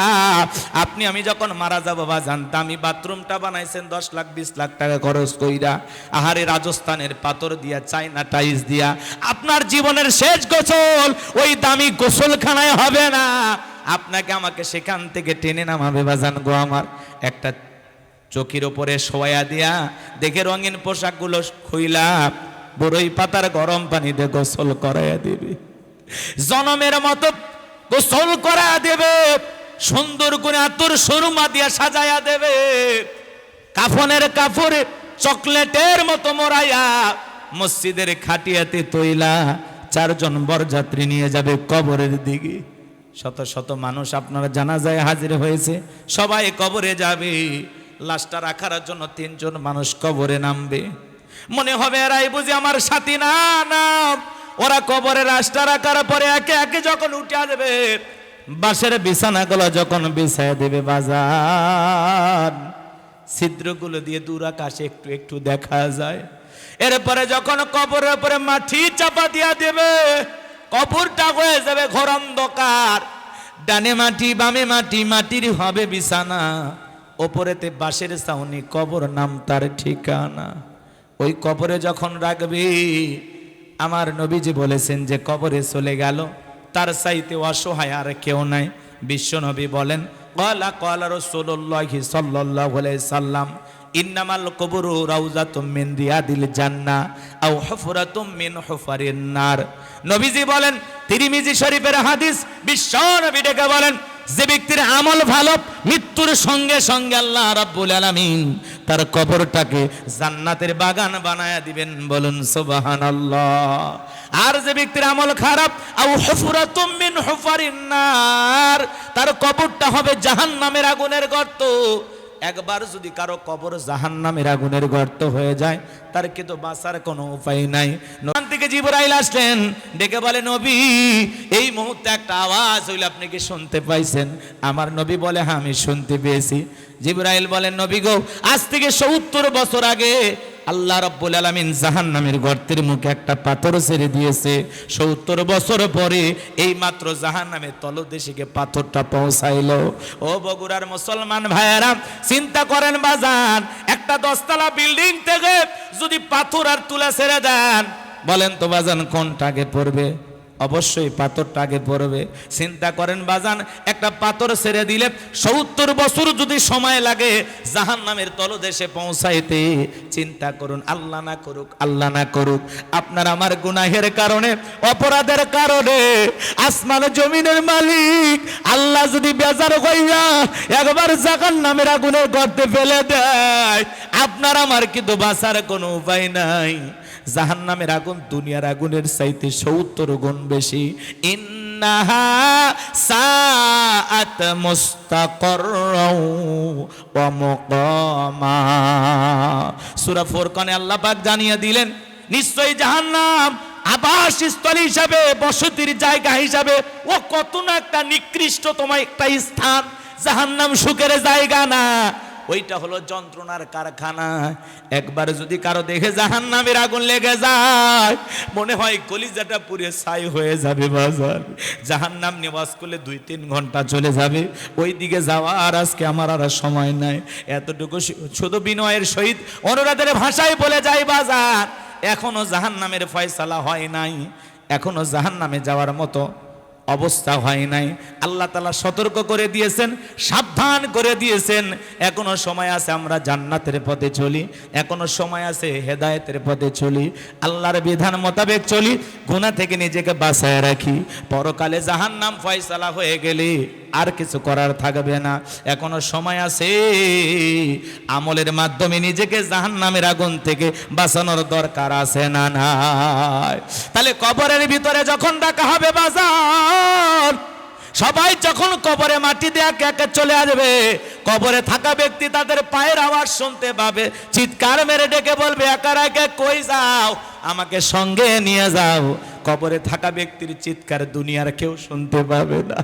আপনি আমি যখন মারা যাবো বা জানতাম, আমি বাথরুমটা বানাইছেন 10 লাখ 20 লাখ টাকা খরচ কইরা, আহারে রাজস্থানের পাথর দিয়া, চাইনা টাইলস দিয়া। আপনার জীবনের শেষ গোসল ওই দামি গোসলখানায় হবে না, আপনাকে আমাকে সেখান থেকে টেনে নামাবে বাজান গো আমার। একটা চকির ওপরে শোয়া দিয়া দেখে রঙিন পোশাকগুলো খুইলা বড়ই পাতার গরম পানিতে গোসল করাইয়া দেবে, জনমের মতো গোসল করাইয়া দেবে, সুন্দর করে আতর সুরমা দিয়া সাজাইয়া দেবে, কাফনের কাপড়ে চকলেটের মতো মোড়াইয়া মসজিদের খাটিয়াতে তৈলা চারজন বরযাত্রী নিয়ে যাবে কবরের দিকে। শত শত মানুষ আপনারা জানাজায় হাজির হয়েছে, সবাই কবরে যাবে। লাশটা রাখার জন্য 3 জন মানুষ কবরে নামবে। মনে হবে এরাই বুঝি আমার সাথী, না না, ওরা কবরে লাশটা রাখার পরে একে একে যখন উঠে দেবে, বাঁশের বিছানাগুলো যখন বিছায় দেবে বাজার, ছিদ্রগুলো দিয়ে দূর আকাশে একটু একটু দেখা যায়। এরপরে যখন কবরের উপরে মাটি চাপা দিয়া দেবে, কবরটা হয়ে যাবে ঘোর অন্ধকার, ডানে মাটি বামে মাটি, মাটির হবে বিছানা, ওপরেতে বাঁশের ছাউনি, কবর নাম তার ঠিকানা। ওই কবরে যখন রাখবে, আমার নবীজি বলেছেন যে কবরে চলে গেল তার চাইতে অসহায় আর কেউ নাই। বিশ্ব নবী বলেন, ক্বালা ক্বালা রাসূলুল্লাহি সাল্লাল্লাহু আলাইহি সাল্লাম, ইন্নামাল কবরু রাউযাতুম মিন রিয়াদিল জান্নাহ আও হুফরাতুম মিন হুফারিন নার। নবীজি বলেন, তিরমিজি শরীফের হাদিস, বিশ্ব নবী ডেকে বলেন, যে ব্যক্তির আমল ভালো, মৃত্যুর সঙ্গে সঙ্গে আল্লাহ রাব্বুল আলামিন তার কবরটাকে জান্নাতের বাগান বানায়া দিবেন, বলুন সুবহানাল্লাহ। আর যে ব্যক্তির আমল খারাপ, আও হুফরাতুম মিন হুফারিন নার, তার কবরটা হবে জাহান্নামের আগুনের গর্ত। একবার যদি কারো কবর জাহান্নামের আগুনের গর্ত হয়ে যায়, তার কিন্তু বাঁচার কোনো উপায় নাই। ওখান থেকে জিবরাইল আসলেন, ডেকে বলে, নবী এই মুহূর্তে একটা আওয়াজ হইল, আপনি কি শুনতে পাইছেন? আমার নবী বলে, হ্যাঁ আমি শুনতে পেয়েছি। জিবরাইল বলেন, নবী গো, আজ থেকে 70 বছর আগে আল্লাহ রাব্বুল আলামিন জাহান্নামের গর্তের মুখে একটা পাথর ছেড়ে দিয়েছে। 70 বছর পরে এই মাত্র জাহান্নামের তলদেশে পাথরটা পৌঁছাইলো। ও বগুড়ার মুসলমান ভাইয়েরা, চিন্তা করেন বাজান, একটা 10 তলা বিল্ডিং থেকে যদি পাথর আর তুলা ছেড়ে দেন, বলেন তো বাজান কোনটা আগে পড়বে? অবশ্যই পাথরটা আগে পড়বে। চিন্তা করেন বাজান, একটা পাথর ছেড়ে দিলে 70 বছর যদি সময় লাগে জাহান্নামের তলদেশে পৌঁছাইতে, চিন্তা করুন। আল্লাহ না করুক, আল্লাহ না করুক, আপনার আমার গুনাহের কারণে, অপরাধের কারণে আসমান জমিনের মালিক আল্লাহ যদি বেজার হইয়া একবার জাহান্নামের আগুনের গর্তে ফেলে দেয়, আপনার আমার কিন্তু বাঁচার কোনো উপায় নাই। জাহান্নামের আগুন দুনিয়ার আগুনের চাইতে 70 গুণ বেশি। ইন্নাহা সাআত মুস্তাকাররাও ওয়া মুকামা। সূরা ফুরকানে আল্লাহ পাক জানিয়ে দিলেন, নিশ্চয়ই জাহান্নাম আবাসস্থল হিসাবে, বসতির জায়গা হিসাবে ও কত না একটা নিকৃষ্টতম একটা স্থান। জাহান্নাম সুখের জায়গা না, ওইটা হলো যন্ত্রণার কারখানা। একবার যদি কারো দেখে জাহান্নামের আগুন লেগে যায়, মনে হয় কলিজাটা পুড়ে ছাই হয়ে যাবে বাজার। জাহান্নাম নিবাস করলে 2-3 ঘন্টা চলে যাবে, ওই দিকে যাওয়ার আজকে আমার আর সময় নাই। এতটুকু শুধু বিনয়ের সহিত অনুরাধের ভাষায় বলে যায় বাজার, এখনো জাহান্নামের ফয়সালা হয় নাই, এখনো জাহান্নামে যাওয়ার মতো অবস্থা হয় নাই। আল্লাহ তাআলা সতর্ক করে দিয়েছেন, সাবধান করে দিয়েছেন। এখনো সময় আছে আমরা জান্নাতের পথে চলি, এখনো সময় আছে হেদায়েতের পথে চলি, আল্লাহর বিধান মোতাবেক চলি, গুনাহ থেকে নিজেকে বাঁচায় রাখি। পরকালে জাহান্নাম ফয়সালা হয়ে গেলে আর কিছু করার থাকবে না। এখনো সময় আছে, আমলের মাধ্যমে নিজেকে জাহান্নামের আগুন থেকে বাঁচানোর দরকার আছে না নাই? তাহলে কবরের ভিতরে যখন রাখা হবে বাজার, সবাই যখন কবরে মাটি দিয়ে একে একে চলে আসবে, কবরে থাকা ব্যক্তি তাদের পায়ের আওয়াজ শুনতে পাবে, চিৎকার মেরে ডেকে বলবে, একা একা কই যাও, আমাকে সঙ্গে নিয়ে যাও। কবরে থাকা ব্যক্তির চিৎকার দুনিয়ার কেউ শুনতে পাবে না।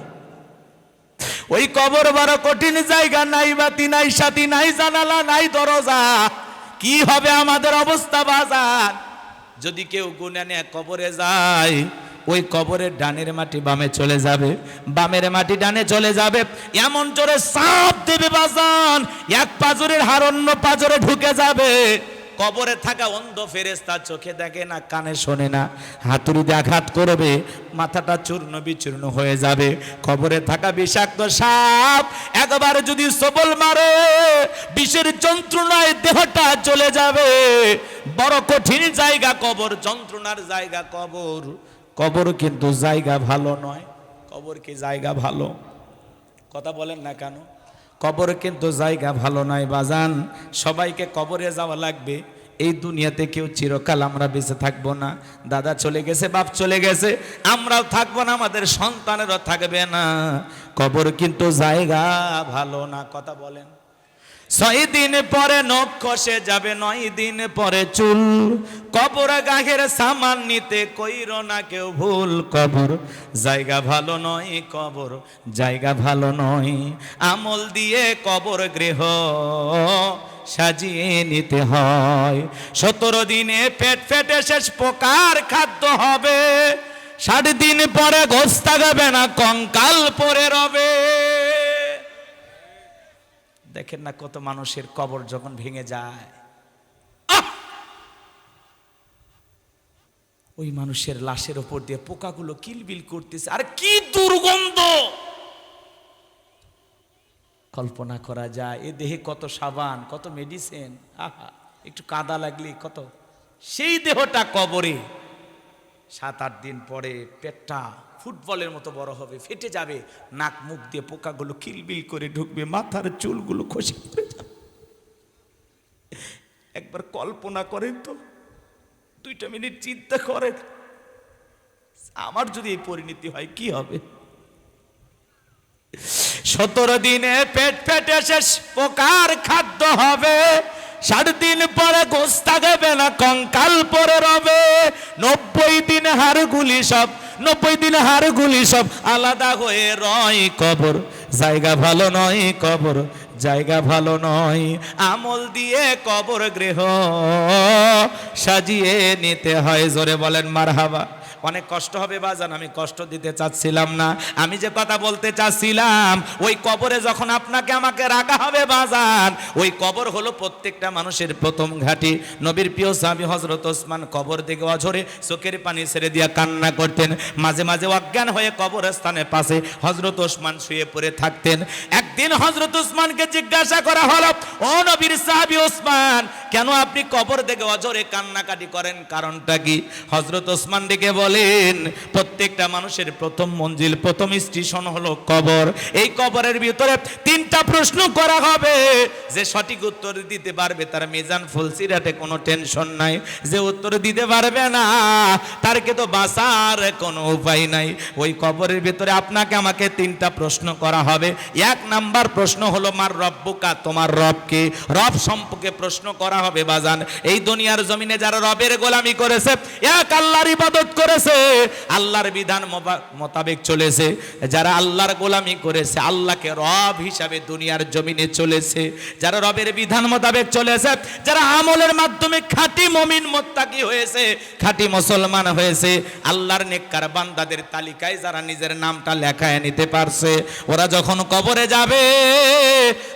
ওই কবর বড় কঠিন জায়গা, নাই বাতি নাই সাথী নাই জানালা নাই দরজা। কি হবে আমাদের অবস্থা বাজার? যদি কেউ গুণে নিয়ে কবরে যায়, ওই কবরের ডানের মাটি বামে চলে যাবে, বামের মাটি ডানে চলে যাবে, এমন জোরে চাপ দেবে বাজান, এক পাজরের হার অন্য পাজরে ঢুকে যাবে। কবরে থাকা অন্ধ ফেরেশতা চোখে দেখে না, কানে শোনে না, হাতুড়ি দিয়ে আঘাত করবে, মাথাটা চূর্ণ বিচূর্ণ হয়ে যাবে। কবরে থাকা বিষাক্ত সাপ একবার যদি সবল মারে, বিষের যন্ত্রণায় দেহটা চলে যাবে। বড় কঠিন জায়গা কবর, যন্ত্রণার জায়গা কবর। কবর কিন্তু জায়গা ভালো নয়। কবর কি জায়গা ভালো? কথা বলেন না কেন? কবর কিন্তু জায়গা ভালো নয় বাজান। সবাইকে কবরে যাওয়া লাগবে। এই দুনিয়াতে কেউ চিরকাল আমরা বেঁচে থাকবো না। দাদা চলে গেছে, বাপ চলে গেছে, আমরাও থাকবো না, আমাদের সন্তানেরও থাকবে না। কবর কিন্তু জায়গা ভালো না। কথা বলেন। 6 দিন পরে নখ খসে যাবে, 9 দিন পরে চুল। কবর গাঘের সামান নিতে কইরো না কেউ ভুল। কবর জায়গা ভালো নয়, কবর জায়গা ভালো নয়। আমল দিয়ে কবর গৃহ সাজিয়ে নিতে হয়। 17 দিনে পেট ফেটে শেষ পোকার খাদ্য হবে। 60 দিন পরে গোশ থাকবে না, কঙ্কাল পরে রবে। দেখেন না কত মানুষের কবর যখন ভেঙে যায়, ওই মানুষের লাশের উপর দিয়ে পোকাগুলো কিলবিল করতেছে, আর কি দুর্গন্ধ কল্পনা করা যায়। এ দেহে কত সাবান, কত মেডিসিন, আহা, একটু কাদা লাগলে কত। সেই দেহটা কবরে 7-8 দিন পরে পেটটা ফুটবলের মতো বড় হবে, ফেটে যাবে, নাক মুখ দিয়ে পোকাগুলো কিলবিল করে ঢুকবে, মাথার চুলগুলো খসে পড়ে যাবে। একবার কল্পনা করেন তো, 2 মিনিট চিন্তা করেন, আমার যদি এই পরিণতি হয় কি হবে। 17 দিনে পেট ফেটে শেষ পোকার খাদ্য হবে। 60 দিন পরে গোশ থাকবে না, কঙ্কাল পরে রবে। 90 দিন হাড়গুলি সব, 90 দিন হাড়গুলি সব আলাদা হয়ে রয়। কবর জায়গা ভালো নয়, কবর জায়গা ভালো নয়। আমল দিয়ে কবর গৃহ সাজিয়ে নিতে হয়। জোরে বলেন মারহাবা। অনেক কষ্ট হবে বাজান, আমি কষ্ট দিতে চাচ্ছিলাম না। আমি যে কথা বলতে চাচ্ছিলাম, ওই কবরে যখন আপনাকে আমাকে রাখা হবে বাজান, ওই কবর হলো প্রত্যেকটা মানুষের প্রথম ঘাঁটি। নবীর প্রিয় সাহাবী হযরত ওসমান কবর দিকে অঝরে চোখের পানি ছেড়ে দিয়া কান্না করতেন। মাঝে মাঝে অজ্ঞান হয়ে কবরস্থানের পাশে হযরত ওসমান শুয়ে পড়ে থাকতেন। একদিন হযরত ওসমানকে জিজ্ঞাসা করা হলো, ও নবীর সাহাবী ওসমান, কেন আপনি কবর দিকে অঝরে কান্নাকাটি করেন, কারণটা কি? হযরত ওসমান ডেকে বলেন, প্রত্যেকটা মানুষের প্রথম মঞ্জিল, প্রথম স্টেশন হলো কবর। এই কবরের ভিতরে 3টা প্রশ্ন করা হবে। যে সঠিক উত্তর দিতে পারবে তার মিজান ফুলসিরাতে কোনো টেনশন নাই। যে উত্তর দিতে পারবে না তারকে তো বাঁচার কোনো উপায় নাই। ওই কবরের ভিতরে আপনাকে আমাকে 3টা প্রশ্ন করা হবে। 1 নাম্বার প্রশ্ন হলো মার রব্বুকা, তোমার রবকে। রব সম্পর্কে প্রশ্ন করা হবে বাজান। এই দুনিয়ার জমিনে যারা রবের গোলামি করেছে, এক আল্লাহর ইবাদত করেছে, আল্লাহর বিধান মোতাবেক চলেছে, যারা আল্লাহর গোলামি করেছে, আল্লাহকে রব হিসাবে দুনিয়ার জমিনে চলেছে, যারা রবের বিধান মোতাবেক চলেছে, যারা আমলের মাধ্যমে খাঁটি মুমিন মুত্তাকি হয়েছে, খাঁটি মুসলমান হয়েছে, আল্লাহর নেককার বান্দাদের তালিকায় যারা নিজের নামটা লেখায় নিতে পারছে, ওরা যখন কবরে যাবে,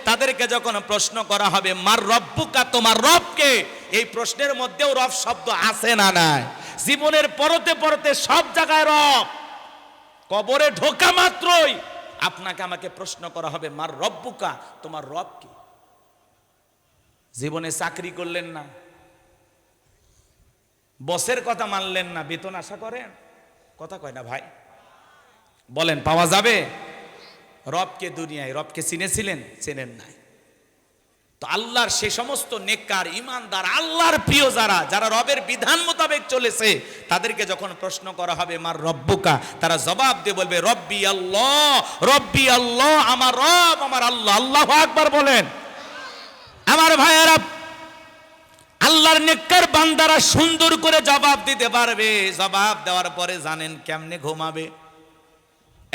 তাদেরকে যখন প্রশ্ন করা হবে মার রব্বুকা, তোমার রবকে, এই প্রশ্নের মধ্যেও রব শব্দ আছে না নাই? জীবনের পরতে পরতে সব জায়গায় রব। কবরে ঢোকা মাত্রই আপনাকে আমাকে প্রশ্ন করা হবে মার রব্বুকা, তোমার রব কি? জীবনে চাকরি করলেন না, বসের কথা মানলেন না, বেতন আশা করেন? কথা কয় না ভাই, বলেন পাওয়া যাবে? রবকে দুনিয়ায়, রবকে চিনেছিলেন? চেনেন নাই। তো আল্লাহর সে সমস্ত নেককার ইমানদার আল্লাহর প্রিয় যারা, যারা রবের বিধান মোতাবেক চলেছে, তাদেরকে যখন প্রশ্ন করা হবে মার রব্বুকা, তারা জবাব দিয়ে বলবে রব্বি আল্লাহ, রব্বি আল্লাহ, আমার রব আমার আল্লাহ। আল্লাহু আকবার বলেন। আমার ভাইয়েরা, আল্লাহর নেককার বান্দারা সুন্দর করে জবাব দিতে পারবে। জবাব দেওয়ার পরে জানেন কেমনে ঘুমাবে?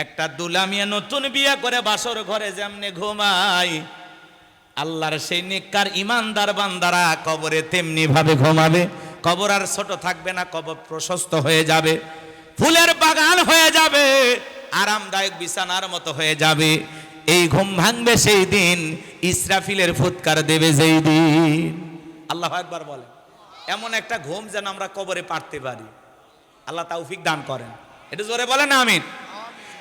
একটা দুলামিয়া নতুন বিয়ে করে বাসর ঘরে যেমনে ঘুমায়, আল্লাহর সেই নেককার ইমানদার বান্দারা কবরে তেমনি ভাবে ঘুমাবে। কবর আর ছোট থাকবে না, কবর প্রশস্ত হয়ে যাবে, ফুলের বাগান হয়ে যাবে, আরামদায়ক বিছানার মতো হয়ে যাবে। এই ঘুম ভাঙবে সেই দিন, ইসরাফিলের ফুৎকার দেবে যেই দিন। আল্লাহ একবার বলে। এমন একটা ঘুম যেন আমরা কবরে পারতে পারি, আল্লাহ তৌফিক দান করেন। এটা জোরে বলেন আমিন।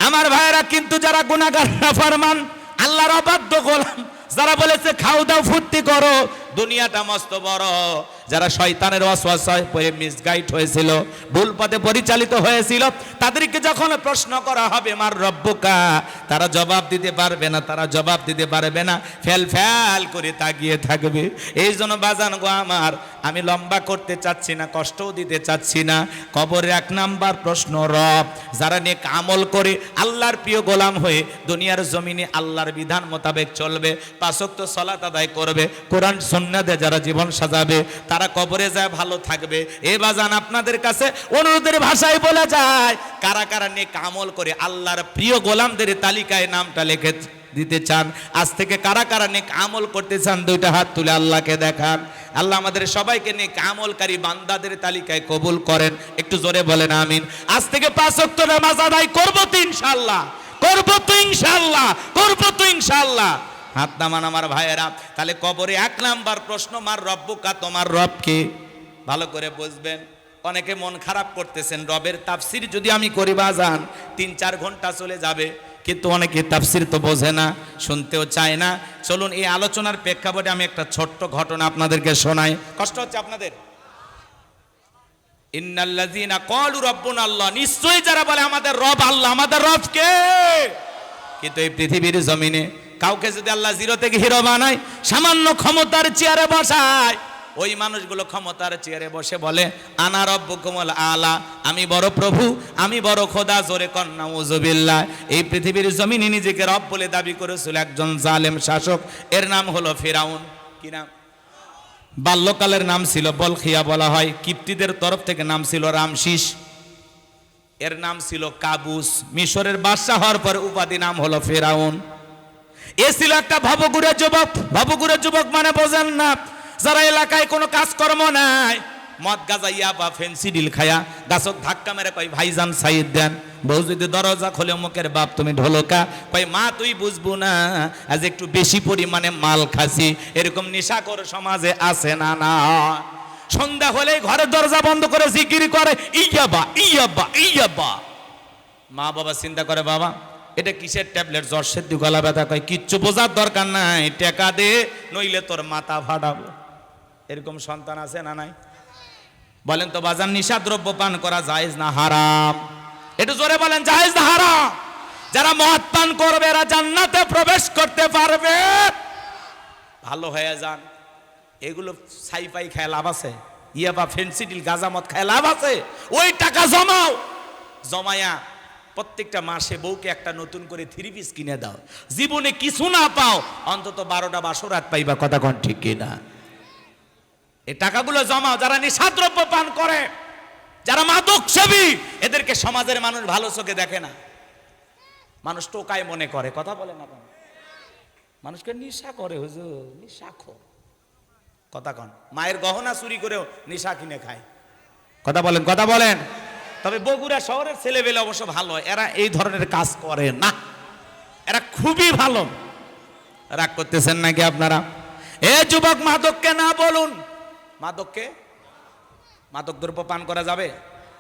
আমার ভাইয়েরা, কিন্তু যারা গুনাহগার নাফরমান আল্লাহর অবাধ্য গোলাম, যারা বলেছে খাও দাও ফুর্তি করো, দুনিয়াটা মস্ত বড়, যারা শয়তানের ওয়াসওয়াসায় পড়ে মিসগাইড হয়েছিল, ভুল পথে পরিচালিত হয়েছিল, তাদেরকে যখন প্রশ্ন করা হবে মার রব্বুকা, তারা জবাব দিতে পারবে না, তারা জবাব দিতে পারবে না, ফেল ফেল করে তাকিয়ে থাকবে। এই জন্য বাজান গো আমার, আমি লম্বা করতে চাচ্ছি না, কষ্টও দিতে চাচ্ছি না। কবরের 1 নাম্বার প্রশ্ন রব। যারা নেক আমল করে আল্লাহর প্রিয় গোলাম হয়ে দুনিয়ার জমিনে আল্লাহর বিধান মোতাবেক চলবে, 5 ওয়াক্ত সালাত আদায় করবে, কোরআন সুন্নাতে যারা জীবন সাজাবে, তারা কবরে যায় ভালো থাকবে। এ বাজান আপনাদের কাছে অনুরোধের ভাষায় বলা যায়, কারা কারা নেক আমল করে আল্লাহর প্রিয় গোলামদের তালিকায় নামটা লিখে দিতে চান? আজ থেকে কারা কারা নেক আমল করতে চান? 2টা হাত তুলে আল্লাহকে দেখান। আল্লাহ আমাদের সবাইকে নেক আমলকারী বান্দাদের তালিকায় কবুল করেন। একটু জোরে বলেন আমিন। আজ থেকে 5 ওয়াক্ত নামাজ আদায় করব তো ইনশাআল্লাহ, করব তো ইনশাআল্লাহ, করব তো ইনশাআল্লাহ। হাত নামান আমার ভাইয়েরা। তাহলে কবরে 1 নাম্বার প্রশ্ন মার রব্বুকা, তোমার রব কে? ভালো করে বুঝবেন। অনেকে মন খারাপ করতেছেন, রবের তাফসির যদি আমি করি বাজান 3-4 ঘন্টা চলে যাবে, কিন্তু অনেকে তাফসির তো বোঝে না, শুনতেও চায় না। চলুন এই আলোচনার প্রেক্ষাপটে আমি একটা ছোট্ট ঘটনা আপনাদেরকে শোনাই। কষ্ট হচ্ছে আপনাদের? ইন্নাল্লাযীনা ক্বালু রাব্বুনা আল্লাহ, নিশ্চয়ই যারা বলে আমাদের রব আল্লাহ, আমাদের রব কে? কিন্তু এই পৃথিবীর জমিনে কাউকে যদি আল্লাহ 0 থেকে হিরো বানায়, সামান্য ক্ষমতার চেয়ারে বসায়, ওই মানুষগুলো ক্ষমতার চেয়ারে বসে বলে আনা রব্বুকুমুল আলা, আমি বড় প্রভু, আমি বড় খোদা। জোরে কর নাউযুবিল্লাহ। এই পৃথিবীর জমিনে নিজেকে রব বলে দাবি করেছিল একজন জালেম শাসক, এর নাম হলো ফিরাউন। কি নাম? বাল্যকালের নাম ছিল বলখিয়া বলা হয়, কিপ্তিদের তরফ থেকে নাম ছিল রামশিস, এর নাম ছিল কাবুস। মিশরের বাদশা হওয়ার পর উপাধি নাম হলো ফিরাউন। এ ছিল একটা ভবঘুরে যুবক। ভবঘুরে যুবক মানে বোঝেন না, যারা এলাকায় কোনো কাজকর্ম নাই, মদ গাজা ইয়াবা ফেন্সিডিল খায়া গাছক ধাক্কা মেরে কয় ভাইজান সাইদ দেন। বউ যদি দরজা খোলে মুখের বাপ তুমি ঢোলকা, কয় মা তুই বুঝবো না, আজ একটু বেশি পরিমাণে মাল খাসি। এরকম নেশাখোর সমাজে আছে না? না। সন্ধ্যা হলেই ঘরের দরজা বন্ধ করে জিকির করে ইয়াবা ইয়াবা ইয়াবা। মা বাবা চিন্তা করে বাবা এটা কিসের ট্যাবলেট, জ্বর সেদ্ধি গলা ব্যথা। কয় কিচ্ছু বোঝার দরকার নাই, টাকা দে নইলে তোর মাথা ফাটাবো। এরকম সন্তান আছে না নাই? বলেন তো বাজান, নিশা দ্রব্য পান করা জায়েজ না হারাম? একটু জোরে বলেন, জায়েজ না হারাম? যারা মদ পান করবে এরা জান্নাতে প্রবেশ করতে পারবে। ভালো হয়ে যান। এগুলো সাইফাই খায় লাভ আছে? ইয়াবা ফেন্সিডিল গাঁজা মদ খায় লাভ আছে? ওই টাকা জমাও, জমায়া প্রত্যেকটা মাসে বউকে একটা নতুন করে 3 পিস কিনে দাও। জীবনে কিছু না পাও, অন্তত 12টা বাসরাত পাইবা। কথা কোন ঠিক কিনা? এই টাকাগুলো জমাও। যারা নিশাদ্রব্য পান করে, যারা মাদক সেবী, এদেরকে সমাজের মানুষ ভালো চোখে দেখে না, মানুষ টোকায় মনে করে। কথা বলে না? মানুষকে নিশা করে, হুজুর নিশাখোর। কথা কন। মায়ের গহনা চুরি করেও নিশা কিনে খায়। কথা বলেন, কথা বলেন। তবে বগুড়া শহরের ছেলেবেলে অবশ্য ভালো, এরা এই ধরনের কাজ করে না, এরা খুবই ভালো। রাগ করতেছেন নাকি আপনারা? এ যুবক, মাদককে না বলুন। মাদককে, মাদক দ্রব্য পান করা যাবে?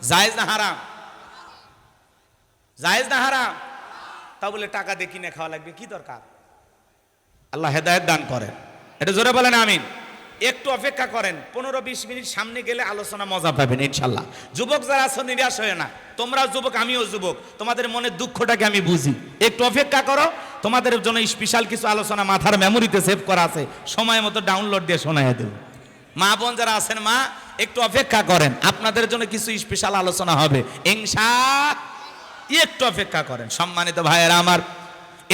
জায়েজ না হারাম? জায়েজ না হারাম? তা বলে টাকা দিয়ে কিনে খাওয়া লাগবে, কি দরকার? আল্লাহ হেদায়েত দান করেন। এটা জোরে বলেন আমিন। একটু অপেক্ষা করেন, 15-20 মিনিট সামনে গেলে আলোচনা মজা পাবেন ইনশাল্লাহ। যুবক যারা আছো নিরাশ হয়ে না, তোমরা যুবক আমিও যুবক, তোমাদের মনের দুঃখটাকে আমি বুঝি। একটু অপেক্ষা করো, তোমাদের জন্য স্পেশাল কিছু আলোচনা মাথার মেমোরিতে সেভ করা আছে, সময় মতো ডাউনলোড দিয়ে শোনায় দেব। মা বোন যারা আছেন মা, একটু অপেক্ষা করেন, আপনাদের জন্য কিছু স্পেশাল আলোচনা হবে ইনশাআল্লাহ। একটু অপেক্ষা করেন। সম্মানিত ভাইয়েরা আমার,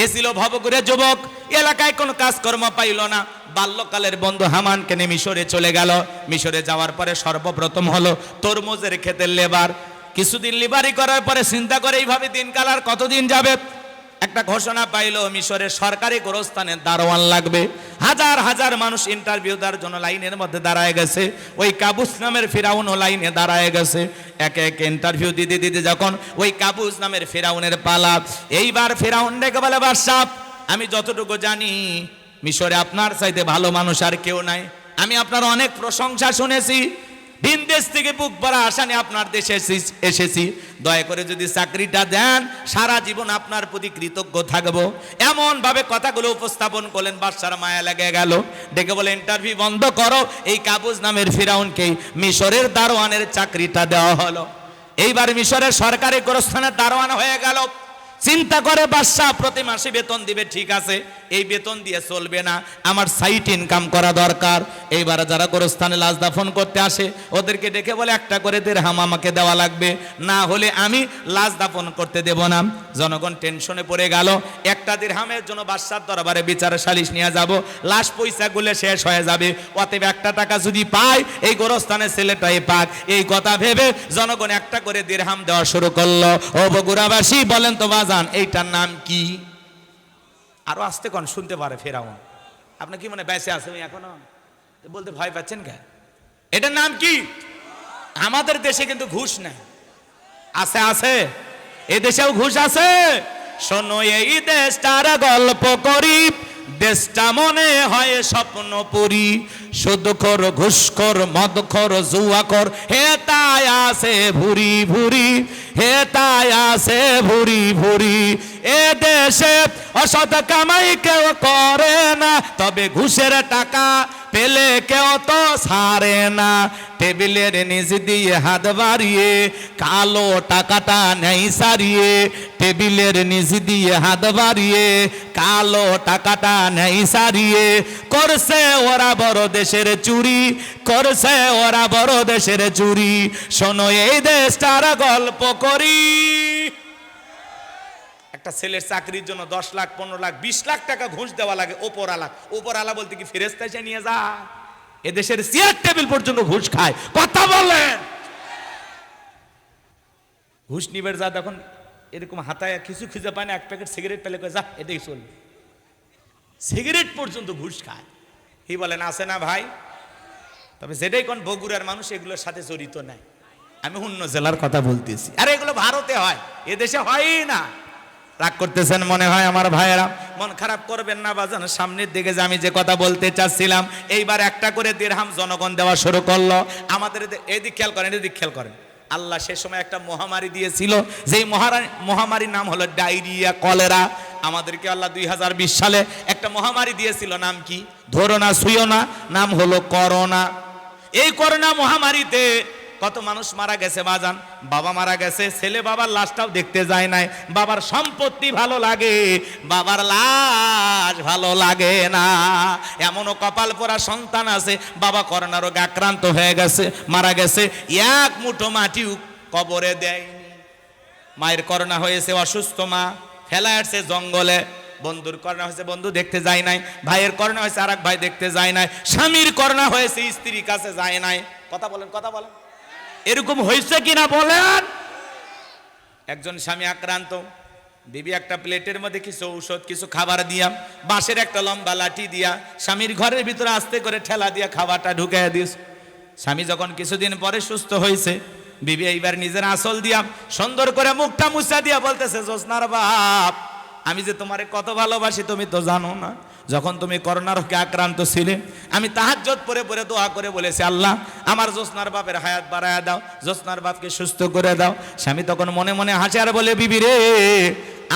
এ ছিল ভবঘুরে যুবক, এলাকায় কোনো কাজকর্ম পাইল না। বাল্যকালের বন্ধু হামানকে নিয়ে মিশরে চলে গেল। মিশরে যাওয়ার পরে সর্বপ্রথম হলো তরমুজের ক্ষেতের লেবার। কিছুদিন লেবারি করার পরে চিন্তা করে এইভাবে দিনকাল আর কতদিন যাবে। একটা ঘোষণা পাইল মিশরের সরকারি গোরস্থানে দারোয়ান লাগবে। হাজার হাজার মানুষ ইন্টারভিউ দেওয়ার জন্য লাইনের মধ্যে দাঁড়ায় গেছে। ওই কাবুস নামের ফিরাউনও লাইনে দাঁড়ায় গেছে। একে একে ইন্টারভিউ দিতে দিতে যখন ওই কাবুস নামের ফিরাউনের পালা, এইবার ফিরাউন ডেকে বলে বাদশা, আমি যতটুকু জানি মিশরে আপনার চাইতে ভালো মানুষ আর কেউ নাই। আমি আপনার অনেক প্রশংসা শুনেছি, ভিন দেশ থেকে বুক ভরা আশা নিয়ে আপনার দেশে এসেছি, দয়া করে যদি চাকরিটা দেন সারা জীবন আপনার প্রতি কৃতজ্ঞ থাকবো। এমন ভাবে কথাগুলো উপস্থাপন করলেন, বাদশার মায়া লেগে গেল। ডেকে বলে ইন্টারভিউ বন্ধ করো। এই কাবুজ নামের ফিরাউনকে মিশরের দারোয়ানের চাকরিটা দেওয়া হলো। এইবার মিশরের সরকারি গোরস্থানের দারোয়ান হয়ে গেল। চিন্তা করে বাদশাহ প্রতি মাসে বেতন দিবে, ঠিক আছে, এই বেতন দিয়ে চলবে না, আমার সাইট ইনকাম করা দরকার। এইবার যারা গোরস্থানে লাশ দাফন করতে আসে ওদেরকে ডেকে বলে একটা করে দিরহাম আমাকে দেওয়া লাগবে, না হলে আমি লাশ দাফন করতে দেব না। জনগণ টেনশনে পড়ে গেল। একটা দিরহামের জন্য বাদশার দরবারে বিচার সালিশ নিয়ে যাব, লাশ পয়সা গুলে শেষ হয়ে যাবে, অতএব একটা টাকা যদি পায় এই গোরস্থানের ছেলেটাই পাক। এই কথা ভেবে জনগণ একটা করে দিরহাম দেওয়া শুরু করলো। ও বগুড়াবাসী বলেন তো বাজান এইটার নাম কি? আরো আসতে কোন শুনতে পারে ফেরাউন। আপনি কি মনে বেঁচে আছে এখনো? বলতে ভয় পাচ্ছেন কেন? এটার নাম কি? আমাদের দেশে কিন্তু ঘুষ নেই। আছে আছে, এই দেশেও ঘুষ আছে। শোনো এই দেশটার গল্প করি, দেশটা মনে হয় স্বপ্নপুরী। সুদখোর, ঘুষখোর, মদখোর, জুয়াখোর, হে তাই আছে ভুরি ভুরি, হে তাই আছে ভুরি ভুরি। এ দেশে অসৎ কামাই কেউ করে না, তবে ঘুষের টাকা পেলে কেউ তো ছাড়ে না। টেবিলের নিচ দিয়ে হাত বাড়িয়ে কালো টাকাটা নেই সারিয়ে, টেবিলের নিচ দিয়ে হাত বাড়িয়ে কালো টাকাটা নেই সারিয়ে। করছে ওরা বড় দেশের চুরি, করছে ওরা বড় দেশের চুরি। শোনো এই দেশটার গল্প করি। একটা ছেলের চাকরির জন্য 10 লাখ, 15 লাখ, 20 লাখ টাকা ঘুষ দেওয়া লাগে। ওপরালা, ওপরালা বলতে কি ফেরেশতা এসে নিয়ে যা? এদেশের চেয়ার টেবিল পর্যন্ত ঘুষ খায়। কথা বলেন। ঘুষ নিবের যা দেখুন এরকম হাতায় কিছু খুঁজে পায় না, এক প্যাকেট সিগারেট পেলে যা এটাই চলবে। সিগারেট পর্যন্ত ঘুষ খায়। কি বলেন, আছে না ভাই? তবে যেটাই কোন বগুড়ার মানুষ এগুলোর সাথে জড়িত নাই। আমি অন্য জেলার কথা বলতেছি। আরে এগুলো ভারতে হয়, এদেশে হয়ই না। রাগ করতেছেন মনে হয় আমার ভাইয়েরা, মন খারাপ করবেন না বাজান। সামনের দিকে যে আমি যে কথা বলতে চাচ্ছিলাম, এইবার একটা করে দিরহাম জনগণ দেওয়া শুরু করলো। আমাদের এদিক খেয়াল করেন, এদিক খেয়াল করেন। আল্লাহ সে সময় একটা মহামারী দিয়েছিল, যেই মহামারীর নাম হলো ডায়রিয়া, কলেরা। আমাদেরকে আল্লাহ 2020 সালে একটা মহামারী দিয়েছিল, নাম কি? ধরো না ছুঁয়ো না, নাম হলো করোনা। এই করোনা মহামারীতে কত মানুষ মারা গেছে বাজান। বাবা মারা গেছে, ছেলে বাবার লাশটাও দেখতে যায় নাই। বাবার সম্পত্তি ভালো লাগে, বাবার লাশ ভালো লাগে না। এমনও কপাল পোড়া সন্তান আছে, বাবা করোনা রোগে আক্রান্ত হয়ে গেছে, মারা গেছে, এক মুঠো মাটিও কবরে দেয়নি। মায়ের করোনা হয়েছে, অসুস্থ মা ফেলা আসছে জঙ্গলে। বন্ধুর করোনা হয়েছে, বন্ধু দেখতে যায় নাই। ভাইয়ের করোনা হয়েছে, আর এক ভাই দেখতে যায় নাই। স্বামীর করোনা হয়েছে, স্ত্রীর কাছে যায় নাই। কথা বলেন, কথা বলেন, এরকম হয়েছে কিনা বলেন? একজন স্বামী আক্রান্ত, বিবি একটা প্লেটের মধ্যে কিছু ঔষধ, কিছু খাবার দিয়া, বাঁশের একটা লম্বা লাঠি দিয়া স্বামীর ঘরের ভিতরে আস্তে করে ঠেলা দিয়া খাবারটা ঢুকাইয়া দিয়েছে। স্বামী যখন কিছুদিন পরে সুস্থ হয়েছে, বিবি এইবার নিজের আঁচল দিয়া সুন্দর করে মুখটা মুছা দিয়া বলতেছে, জোসনার বাপ, আমি যে তোমারে কত ভালোবাসি তুমি তো জানো না। যখন তুমি করোনা রোগে আক্রান্ত ছিলে, আমি তাহাজ্জুদ পড়ে পড়ে দোয়া করে বলেছি, আল্লাহ আমার জোসনার বাপের হায়াত বাড়ায়া দাও, জোসনার বাপকে সুস্থ করে দাও। স্বামী তখন মনে মনে হাসে আর বলে, বিবি রে,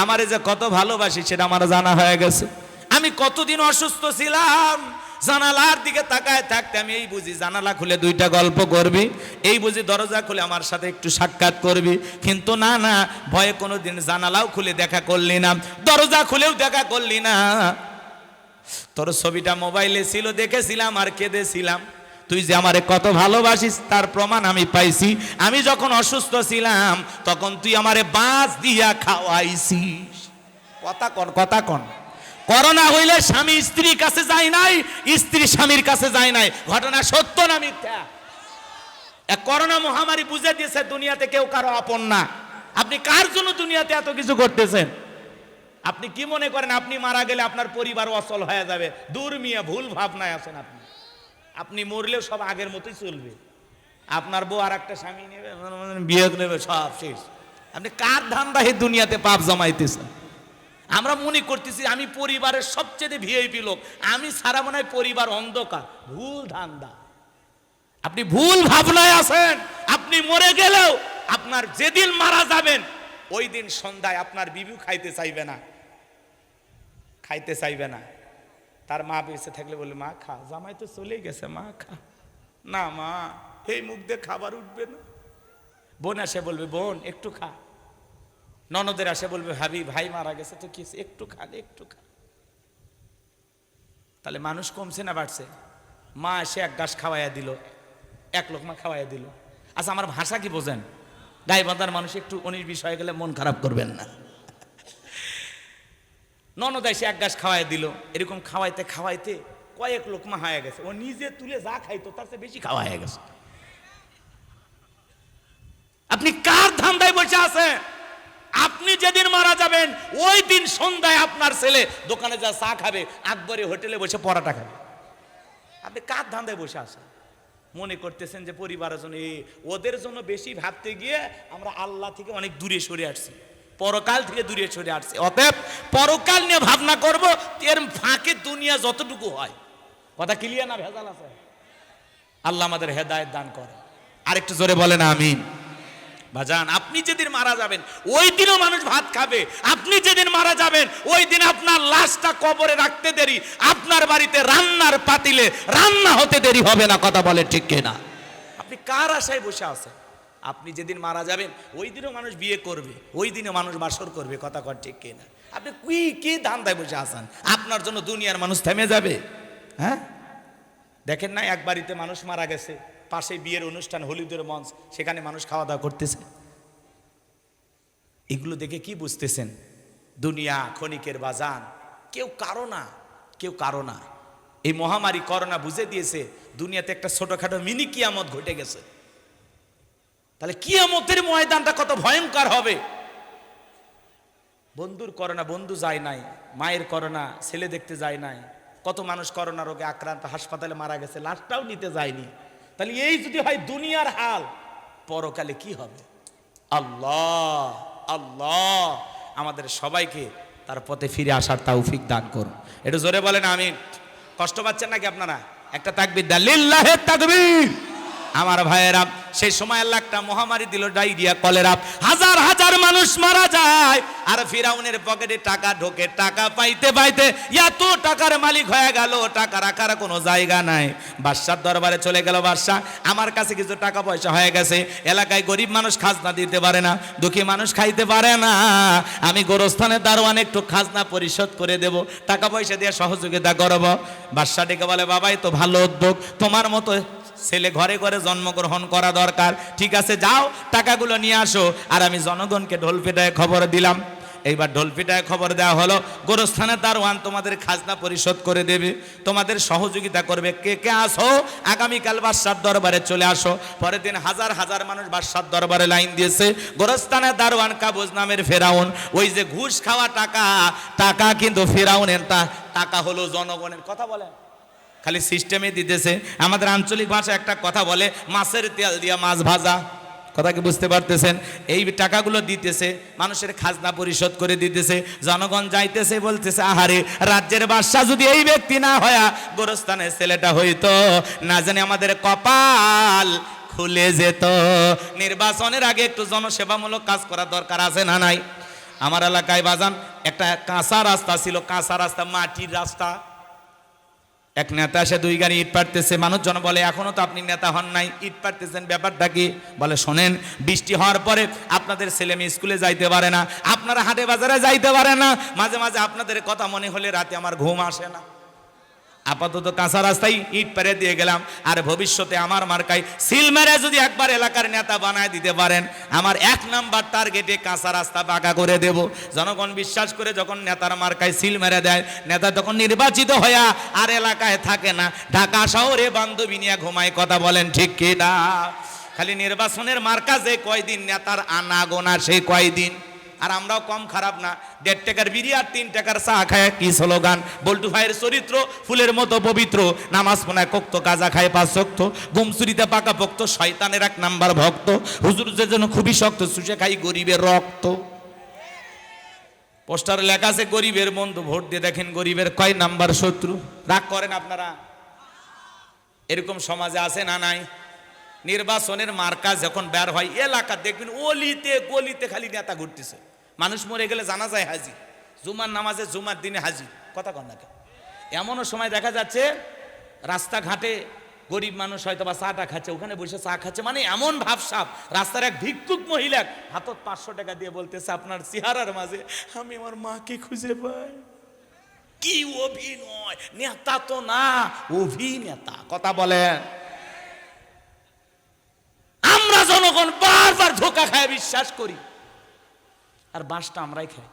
আমারে যে কত ভালোবাসি সেটা আমার জানা হয়ে গেছে। আমি কতদিন অসুস্থ ছিলাম, জানালার দিকে তাকায় থাকতে আমি এই বুঝি জানালা খুলে দুইটা গল্প করবি, এই বুঝি দরজা খুলে আমার সাথে একটু সাক্ষাৎ করবি। কিন্তু না না, ভয়ে কোনোদিন জানালাও খুলে দেখা করলি না, দরজা খুলেও দেখা করলি না। তোর ছবিটা মোবাইলে ছিল, দেখেছিলাম আর কেঁদেছিলাম। তুই যে আমারে কত ভালোবাসিস তার প্রমাণ আমি পাইছি। আমি যখন অসুস্থ ছিলাম তখন তুই আমারে বাঁশ দিয়া খাওয়াইছিস। কথা কন, কথা কন। করোনা হইলে স্বামী স্ত্রীর কাছে যায় নাই, স্ত্রী স্বামীর কাছে যায় নাই। ঘটনা সত্য না মিথ্যা? করোনা মহামারী বুঝে দিয়েছে দুনিয়াতে কেউ কারো আপন না। আপনি কার জন্য দুনিয়াতে এত কিছু করতেছেন? আপনি কি মনে করেন আপনি মারা গেলে আপনার পরিবার অচল হয়ে যাবে? দূর মিয়া, ভুল ভাবনায় আছেন আপনি। আপনি মরলেও সব আগের মতোই চলবে। আপনার বউ আর একটা স্বামী নেবে, বিয়ে নেবে, সব শেষ। আপনি কার ধান্দা এই দুনিয়াতে পাপ জমাইতেছেন? আমরা মনে করতেছি আমি পরিবারের সবচেয়ে ভিআইপি লোক, আমি সারা মনে হয় পরিবার অন্ধকার। ভুল ধান্দা, আপনি ভুল ভাবনায় আছেন। আপনি মরে গেলেও আপনার যেদিন মারা যাবেন ওই দিন সন্ধ্যায় আপনার বিবি খাইতে চাইবে না। তার মা বেঁচে থাকলে বলে মা খা, জামাই তো চলে গেছে মা খা। না মা, এই মুখ দিয়ে খাবার উঠবে না। বোন আসে বলবে বোন একটু খা। ননদের আসে বলবে ভাবি ভাই মারা গেছে তো কি একটু খা। তাহলে মানুষ কমছে না বাড়ছে? মা এসে এক গাছ খাওয়াইয়া দিল, এক লোকমা খাওয়াইয়া দিল। আচ্ছা আমার ভাষা কি বোঝেন? গাইবান্ধার মানুষ একটু 19-20 হয়ে গেলে মন খারাপ করবেন না। ননদ এসে এক গাছ খাওয়াই দিল। এরকম খাওয়াইতে কয়েক লোকমা হয়ে গেছে। ও নিজে তুলে যা খাইতো তার চেয়ে বেশি খাওয়া হয়ে গেছে। আপনি কার ধান্দায় বসে আছেন? আপনি যেদিন মারা যাবেন ওই দিন সন্ধ্যায় আপনার ছেলে দোকানে যা চা খাবে, আকবরে হোটেলে বসে পরাটা খাবে। আপনি কার ধান্দায় বসে আছেন? মনে করতেছেন যে পরিবারের জন্য, ওদের জন্য বেশি ভাবতে গিয়ে আমরা আল্লাহ থেকে অনেক দূরে সরে আসছি, পরকাল থেকে দূরে সরে আসছি। অতএব পরকাল নিয়ে ভাবনা করব, এর ফাঁকে দুনিয়া যতটুকু হয়। কথা ক্লিয়ার না ভেজাল আছে? আল্লাহ আমাদের হেদায়েত দান করে। আরেকটু জোরে বলেন আমিন। বাজান, আপনি যেদিন মারা যাবেন ওই দিনও মানুষ ভাত খাবে। আপনি যেদিন মারা যাবেন ওই দিন আপনার লাশটা কবরে রাখতে দেরি, আপনার বাড়িতে রান্নার পাতিলে রান্না হতে দেরি হবে না। কথা বলে ঠিক কিনা? আপনি কার আশায় বসে আছেন? আপনি যেদিন মারা যাবেন ওই দিনও মানুষ বিয়ে করবে, ওই দিনও মানুষ বাসর করবে। কথা কর ঠিক কিনা? আপনি কি ধান্দায় বসে আছেন? আপনার জন্য দুনিয়ার মানুষ থেমে যাবে? হ্যাঁ, দেখেন না, এক বাড়িতে মানুষ মারা গেছে, পাশে বিয়ের অনুষ্ঠান, হলুদের মঞ্চ, সেখানে মানুষ খাওয়া দাওয়া করতেছে। এগুলো দেখে কি বুঝতেছেন? দুনিয়া ক্ষণিকের বাজান, কেউ কারো না। এই মহামারী করোনা বুঝে দিয়েছে দুনিয়াতে একটা ছোটখাটো মিনি কিয়ামত ঘটে গেছে। তাহলে কিয়ামতের ময়দানটা কত ভয়ঙ্কর হবে। বন্ধুর করোনা, বন্ধু যায় নাই। মায়ের করোনা, ছেলে দেখতে যায় নাই। কত মানুষ করোনা রোগে আক্রান্ত, হাসপাতালে মারা গেছে, লাশটাও নিতে যায়নি। তাহলে এই যদি হয় দুনিয়ার হাল, পরকালে কি হবে? আল্লাহ আমাদের সবাইকে তার পথে ফিরে আসার তৌফিক দান করুন। একটু জোরে বলেন আমিন। কষ্ট পাচ্ছেন নাকি আপনারা? একটা তাকবীর দেন, লিল্লাহে তাকবীর। আমার ভাইয়েরা, সেই সময় আল্লাহ একটা মহামারী দিল, ডায়রিয়া, কলেরা। হাজার হাজার মানুষ মারা যায়, আর ফিরাউনের পকেটে টাকা ঢোকে। টাকা পাইতে এত টাকার মালিক হয়ে গেল, টাকা রাখার কোনো জায়গা নাই। বাদশার দরবারে চলে গেল, বাদশা আমার কাছে কিছু টাকা পয়সা হয়ে গেছে, এলাকায় গরিব মানুষ খাজনা দিতে পারে না, দুঃখী মানুষ খাইতে পারে না, আমি গোরস্থানের দারোয়ান একটু খাজনা পরিশোধ করে দেব, টাকা পয়সা দিয়ে সহযোগিতা করব। বাদশা ডেকে বলে, বাবাই তো ভালো উদ্যোগ, তোমার মতো ছেলে ঘরে ঘরে জন্মগ্রহণ করা দরকার। ঠিক আছে, যাও টাকাগুলো নিয়ে আসো। আর আমি জনগণকে ঢোল পিটায় খবর দিলাম। এইবার ঢোল পিটায় খবর দেওয়া হলো, গোরস্থানের দারোয়ান তোমাদের খাজনা পরিশোধ করে দেবে, তোমাদের সহযোগিতা করবে। কে কে আসো, আগামীকাল বাদশার দরবারে চলে আসো। পরের দিন হাজার হাজার মানুষ বাদশার দরবারে লাইন দিয়েছে। গোরস্থানের দারোয়ান কাবুজ নামের ফেরাউন, ওই যে ঘুষ খাওয়া টাকা কিন্তু ফেরাউনের টাকা হলো জনগণের। কথা বলেন, খালি সিস্টেমে দিতেছে। আমাদের আঞ্চলিক ভাষায় একটা কথা বলে, মাছের তেল দিয়া মাছ ভাজা। কথা কি বুঝতে পারতেছেন? এই টাকাগুলো দিতেছে, মানুষের খাজনা পরিশোধ করে দিতেছে, জনগণ যাইতেছে, বলতেছে আহারে, রাজ্যের বাদশা যদি এই ব্যক্তি না হয়া গোরস্থানের ছেলেটা হইতো, না জানি আমাদের কপাল খুলে যেত। নির্বাচনের আগে একটু জনসেবামূলক কাজ করা দরকার আছে না নাই? আমার এলাকায় বাজান একটা কাঁচা রাস্তা ছিল, কাঁচা রাস্তা, মাটির রাস্তা। এক নেতা এসে 2 গাড়ি ইট পাড়তেছে। মানুষজন বলে, এখনো তো আপনি নেতা হন নাই, ইট পাড়তেছেন, ব্যাপারটা কি? বলে, শোনেন, বৃষ্টি হওয়ার পরে আপনাদের ছেলে মেয়ে স্কুলে যাইতে পারে না, আপনারা হাটে বাজারে যাইতে পারে না, মাঝে মাঝে আপনাদের কথা মনে হলে রাতে আমার ঘুম আসে না। আপাতত কাঁচা রাস্তায় ইট পেরে দিয়ে গেলাম, আর ভবিষ্যতে আমার মার্কায় সিল মেরে যদি একবার এলাকার নেতা বানায় দিতে পারেন, আমার 1 নাম্বার টার্গেটে কাঁচা রাস্তা পাকা করে দেব। জনগণ বিশ্বাস করে যখন নেতার মার্কায় সিল মেরে দেয়, নেতা তখন নির্বাচিত হইয়া আর এলাকায় থাকে না, ঢাকা শহরে বান্ধবী নিয়ে ঘুমায়। কথা বলেন ঠিক কি না? খালি নির্বাচনের মার্কা যে কয়দিন, নেতার আনা গোনা সেই কয়দিন। আর আমরাও কম খারাপ না, 1.5 টাকার বিড়ি আর 3 টাকার চা খায় কি স্লোগান। বল্টু ভাইয়ের চরিত্র ফুলের মতো পবিত্র, নামাজ পড়ায় কক্ত, গাঁজা খায় 5 ওয়াক্ত, গুমচুরিতে পাকা ভক্ত, শয়তানের 1 নাম্বার ভক্ত, হুজুর যে জন্য খুবই শক্ত, চুষে খাই গরিবের রক্ত। পোস্টার লেখা আছে গরিবের বন্ধু, ভোট দিয়ে দেখেন গরিবের কয় নাম্বার শত্রু। রাগ করেন আপনারা? এরকম সমাজে আছে না নাই? নির্বাচনের মার্কা যখন বের হয় এলাকা দেখবেন অলিতে গলিতে খালি নেতা ঘুরতেছে। মানুষ মরে গেলে জানা যায় হাজির, জুমার নামাজে জুমার দিনে হাজির। কথা কন না? এমনও সময় দেখা যাচ্ছে রাস্তাঘাটে গরিব মানুষ হয়তো বা চাটা খাচ্ছে, ওখানে বসে চা খাচ্ছে, মানে এমন ভাবসাব। রাস্তার এক ভিক্ষুক মহিলা হাতত 500 টাকা দিয়ে বলতেছে আপনার চেহারার মাঝে আমি আমার মাকে খুঁজে পাই। কি অভিনয়! নেতা তো না, অভিনেতা। কথা বলেন। আমরা জনগণ বারবার ধোঁকা খায় বিশ্বাস করি, আর বাসটা আমরাই খাই।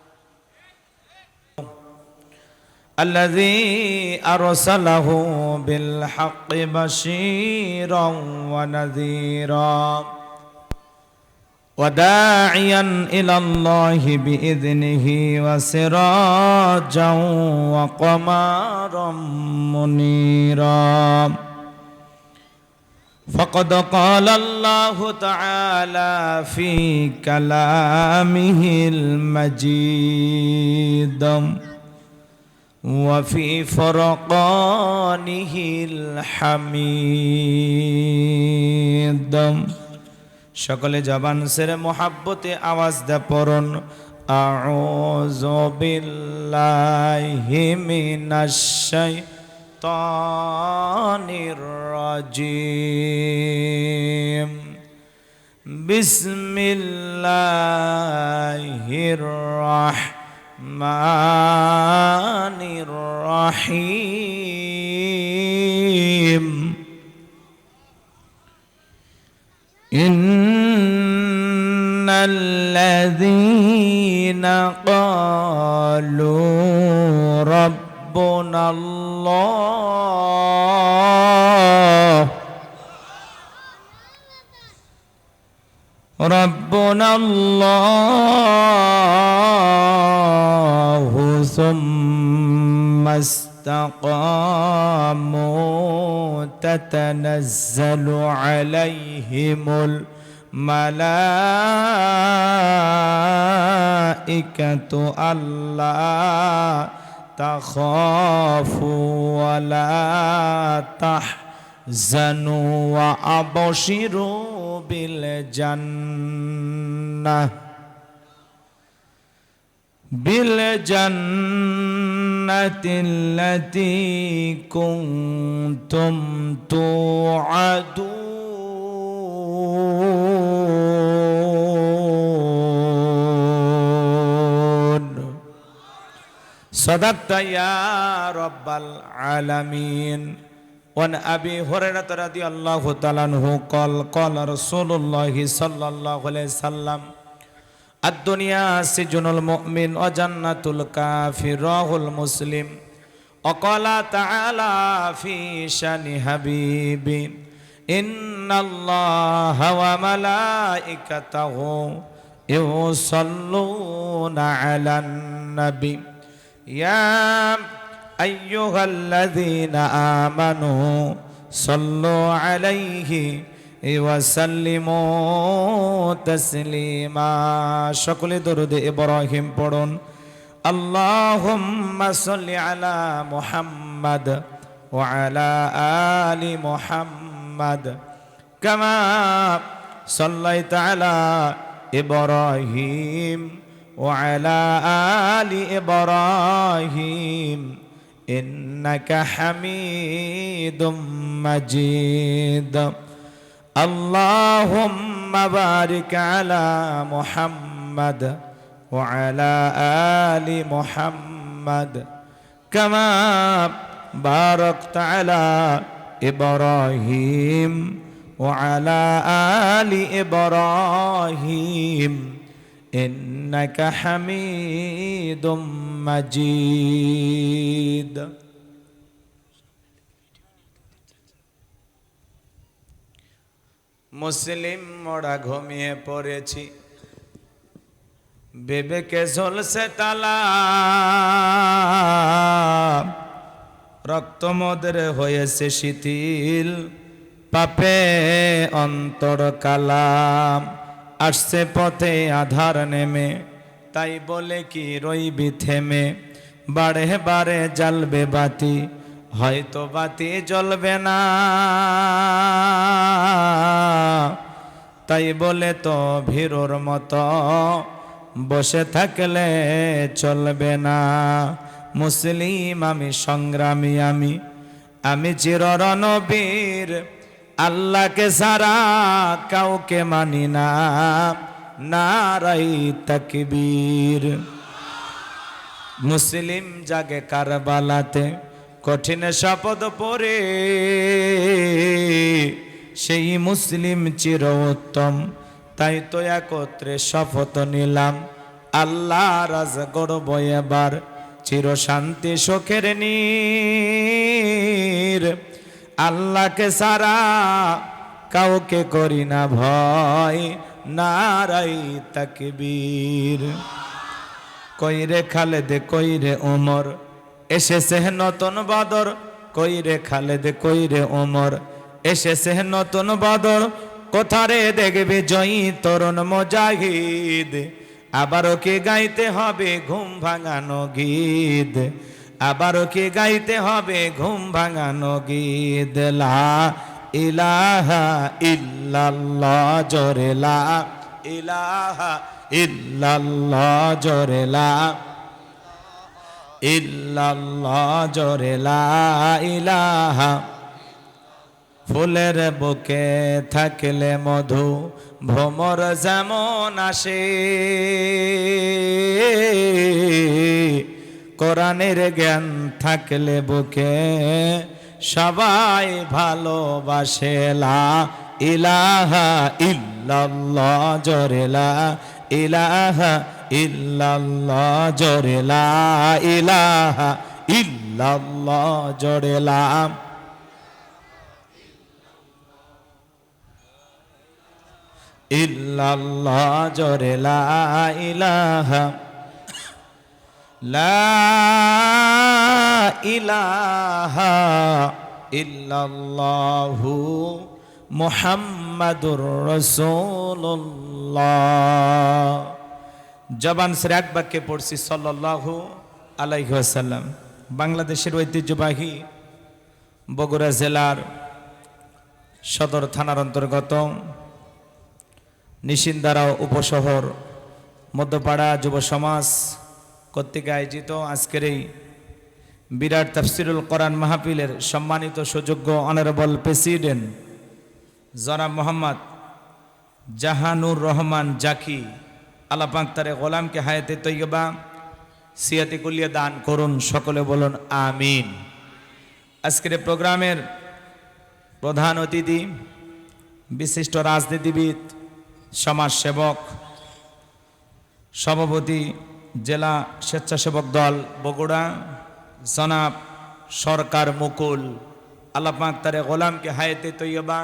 الذي أرسله بالحق بشيرا ونذيرا وداعيا إلى الله بإذنه وسراجا وقمرا منيرا فقد قال الله تعالى في كلامه المجيد وفي فرقانه الحميد। সকলে জবান সেরে মোহাব্বতে আওয়াজ দে পড়ুন আউযু বিল্লাহি মিনাশ শাইতানির রাজিম বিসমিল্লাহির রাহমানির রাহিম ইন্নাল্লাযীনা ক্বালু রাব্বুনাল্লাহ রাব্বুনাল্লাহু সুম্মা ইসতাকামু তাতানাজ্জালু আলাইহিমুল মালাইকাতু আল্লা তাখাফু ওয়া লা তাহজানু ওয়া আবশিরু বিল জান্নাতিল্লাতী কুনতুম তুআদুন সাদাকতা ইয়া রাব্বাল আলামিন। وعن أبي هريرة رضي الله تعالى عنه قال قال رسول الله صلى الله عليه وسلم الدنيا سجن المؤمن وجنة الكافر رواه المسلم وقال تعالى في شأن حبيبي إن الله وملائكته يصلون على النبي يا أيها الذين آمنوا صلوا عليه وسلموا تسليما। সকলে দরুদ ইব্রাহিম পড়ুন। اللهم صل على محمد وعلى آل محمد كما صليت على إبراهيم وعلى آل إبراهيم إنك حميد مجيد اللهم بارك على محمد وعلى آل محمد كما باركت على إبراهيم وعلى آل إبراهيم إنك حميد مجيد। মুসলিম মোরা ঘুমিয়ে পড়েছি, বিবেকে ঝলসে তালা, রক্ত মোদের হয়েছে শিথিল, পাপে অন্তর কালাম। আসছে পথে আধার নেমে, তাই বলে কি রইবি থেমে, বারে বারে জ্বলবে বাতি, হয়তো বাতি জ্বলবে না। তাই বলে তো ভীরুর মতো বসে থাকলে চলবে না। মুসলিম আমি, সংগ্রামী আমি, আমি চিররণবীর, আল্লাহকে ছাড়া কাউকে মানি না, নারাই তাকবীর। মুসলিম জাগে কারবালাতে কঠিন শপথ পরে, সেই মুসলিম চির উত্তম, তাই তো একত্রে শপথ নিলাম, আল্লাহ রাজ গড়ব এবার চির শান্তি সুখের নীর। আল্লাহকে সারা কাউকে করি না ভয়, নারাই তাকবীর। কইরে খালেদ কইরে ওমর, এসেছে নতুন বদর, কইরে খালেদ কইরে ওমর, এসেছে নতুন বদর। কোথারে দেখবে জয়ী তরুণ মুজাহিদ, আবারও কি গাইতে হবে ঘুম ভাঙানো গীত, আবারও কি গাইতে হবে ঘুম ভাঙানো গীত। লা ইলাহা ইল্লাল্লাহ, জোরে লা ইলাহা ইল্লাল্লাহ, জোরে লা ইল্লাল্লাহ, জোরে লা ইলাহা। ফুলের বুকে থাকলে মধু, ভ্রমর যেমন আসে, কোরআনের জ্ঞান থাকলে বুকে সবাই ভালোবাসে। লা ইলাহা ইল্লাল্লাহ, জোরে লা ইলাহা ইল্লাল্লাহ, জোরে লা ইলাহা ইল্লাল্লাহ, জোরে লা ইল্লাল্লাহ, জোরে লা ইলাহা, লা ইলাহা ইল্লাল্লাহু মুহাম্মাদুর রাসূলুল্লাহ। জবান সেরে এক বাক্যে পড়ছি সাল্লাল্লাহু আলাইহি ওয়াসাল্লাম। বাংলাদেশের ঐতিহ্যবাহী বগুড়া জেলার সদর থানার অন্তর্গত নিশিন্দারা উপশহর মধ্যপাড়া যুব সমাজ কর্তৃক আয়োজিত আজকের এই বিরাট তাফসিরুল কোরআন মাহফিলের সম্মানিত সুযোগ্য অনারেবল প্রেসিডেন্ট জনাব মোহাম্মদ জাহানুর রহমান জাকি, আল্লাহ পাক তার গোলামকে হায়াতে তৈয়বা সিয়াতে কুলিয়া দান করুন, সকলে বলুন আমিন। আজকের প্রোগ্রামের প্রধান অতিথি বিশিষ্ট রাজনীতিবিদ, সমাজসেবক, সভাপতি জেলা স্বেচ্ছাসেবক দল বগুড়া জনাব সরকার মুকুল, আল্লাহ পাক তার গোলামকে হায়াতে তৈয়বা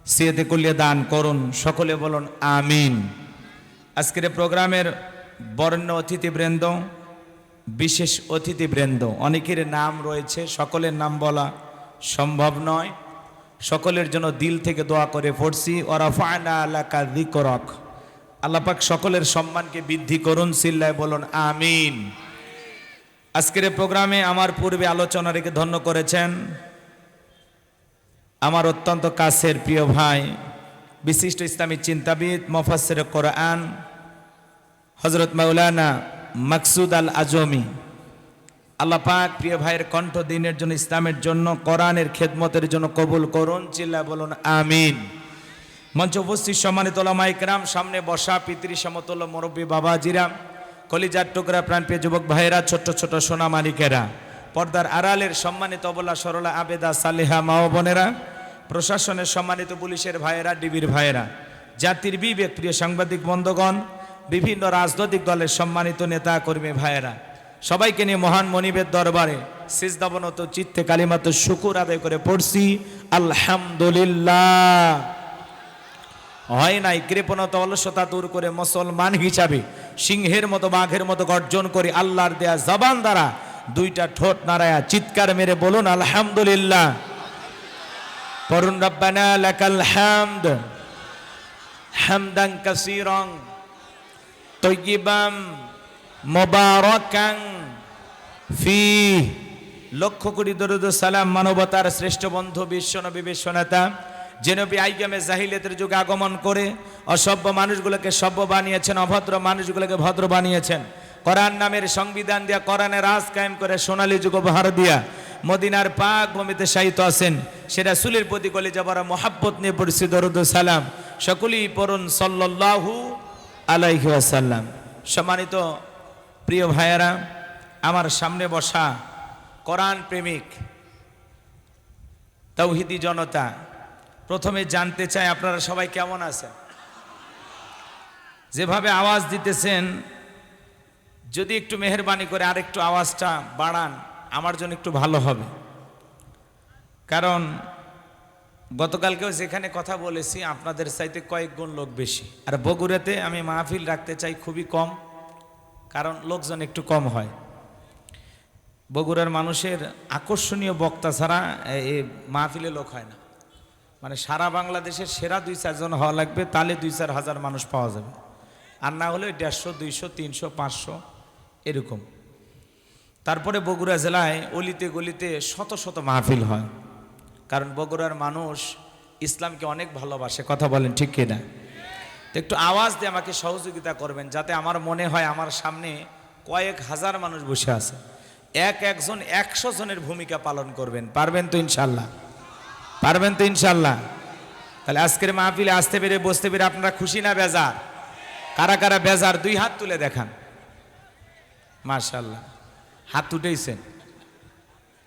সিয়াতে কুলিয়া দান করুন, সকলে বলুন আমিন। আজকের প্রোগ্রামের বরেণ্য অতিথিবৃন্দ, বিশেষ অতিথিবৃন্দ, অনেকের নাম রয়েছে, সকলের নাম বলা সম্ভব নয়, সকলের জন্য দিল থেকে দোয়া করে পড়ছি। ওয়ারাফা'না লাকা যিকরাক, আল্লাহ পাক সকলের সম্মানকে বৃদ্ধি করুন, সিল্লায় বলুন আমিন। আজকের প্রোগ্রামে আমার পূর্বে আলোচনা রেখে ধন্য করেছেন আমার অত্যন্ত কাছের প্রিয় ভাই, বিশিষ্ট ইসলামী চিন্তাবিদ, মুফাসসির কোরআন হযরত মাওলানা মাকসুদ আল আজমি। আল্লাহ পাক প্রিয় ভাইয়ের কণ্ঠ দিনের জন্য, ইসলামের জন্য, কোরআনের খেদমতের জন্য কবুল করুন, চিল্লায় বলুন আমিন। মঞ্চ উপস্থিত সম্মানিত উলামায়ে কেরাম, সামনে বসা পিতৃ সমতুল্য মুরব্বী বাবাজিরা, কলিজার টুকরা প্রাণপ্রিয় যুবক ভাইয়েরা, ছোট্ট ছোট সোনা মালিকেরা, পর্দার আড়ালের সম্মানিত অবলা সরলা আবেদা সালেহা মা ও বোনেরা, প্রশাসনের সম্মানিত পুলিশের ভাইয়েরা, ডিবির ভাইয়েরা, জাতির বিবেক প্রিয় সাংবাদিক বন্ধুগণ, বিভিন্ন রাজনৈতিক দলের সম্মানিত নেতা কর্মী ভাইয়েরা, সবাইকে নিয়ে মহান মনিবের দরবারে সিজদাবনত চিত্তে কালিমাত শুকুর আদায় করে পড়ছি আলহামদুলিল্লাহ। হয় নাই কৃপণতা অলসতা দূর করে মুসলমান হিসাবে সিংহের মতো বাঘের মতো গর্জন করে আল্লাহর দেয়া জবান দ্বারা দুইটা ঠোঁট নাড়ায়া চিৎকার মেরে বলুন আলহামদুলিল্লাহ। পড়ুন রব্বানা লাকাল হামদ হামদান কাসীরান তয়্যিবাম মুবারাকান ফি। লক্ষ কোটি দরুদ ও সালাম মানবতার শ্রেষ্ঠ বন্ধু বিশ্বনবী বিশ্বনেতা যে নবী আইয়ামে জাহিলিয়াতের যুগে আগমন করে অসভ্য মানুষগুলোকে সভ্য বানিয়েছেন, অভদ্র মানুষগুলোকে ভদ্র বানিয়েছেন, কোরআন নামের সংবিধান দিয়া কোরআনের রাজ কায়েম করে সোনালী যুগ উপহার দিয়া মদিনার পাক ভূমিতে শায়িত আছেন, সে রাসূলের প্রতি কলিজা ভরা মোহাব্বত নিয়ে পড়ছি দরুদ ও সালাম। সকলেই পড়ুন সাল্লাল্লাহু আলাইহি ওয়াসাল্লাম। সম্মানিত প্রিয় ভাইয়েরা, আমার সামনে বসা কোরআন প্রেমিক তাওহীদি জনতা, প্রথমে জানতে চাই আপনারা সবাই কেমন আছেন? যেভাবে আওয়াজ দিতেছেন, যদি একটু মেহেরবানি করে আরেকটু আওয়াজটা বাড়ান আমার জন্য একটু ভালো হবে। কারণ গতকালকেও যেখানে কথা বলেছি আপনাদের চাইতে কয়েক গুণ লোক বেশি, আর বগুড়াতে আমি মাহফিল রাখতে চাই খুবই কম, কারণ লোকজন একটু কম হয়। বগুড়ার মানুষের আকর্ষণীয় বক্তা ছাড়া এই মাহফিলে লোক হয় না। মানে সারা বাংলাদেশের সেরা 2-4 জন হওয়া লাগবে, তাহলে 2-4 হাজার মানুষ পাওয়া যাবে, আর না হলে 150, 200, 300, 500 এরকম। তারপরে বগুড়া জেলায় অলিতে গলিতে শত শত মাহফিল হয়, কারণ বগুড়ার মানুষ ইসলামকে অনেক ভালোবাসে। কথা বলেন ঠিক কিনা? তো একটু আওয়াজ দিয়ে আমাকে সহযোগিতা করবেন, যাতে আমার মনে হয় আমার সামনে কয়েক হাজার মানুষ বসে আছে। একজন 100 জনের ভূমিকা পালন করবেন। পারবেন তো ইনশাল্লাহ? পারবেন তো ইনশাল্লাহ? তাহলে আজকের মাহফিলে আসতে পেরে বসতে পেরে আপনারা খুশি না বেজার? কারা কারা বেজার 2 হাত তুলে দেখান। মাশাআল্লাহ, হাত উঠেইছেন।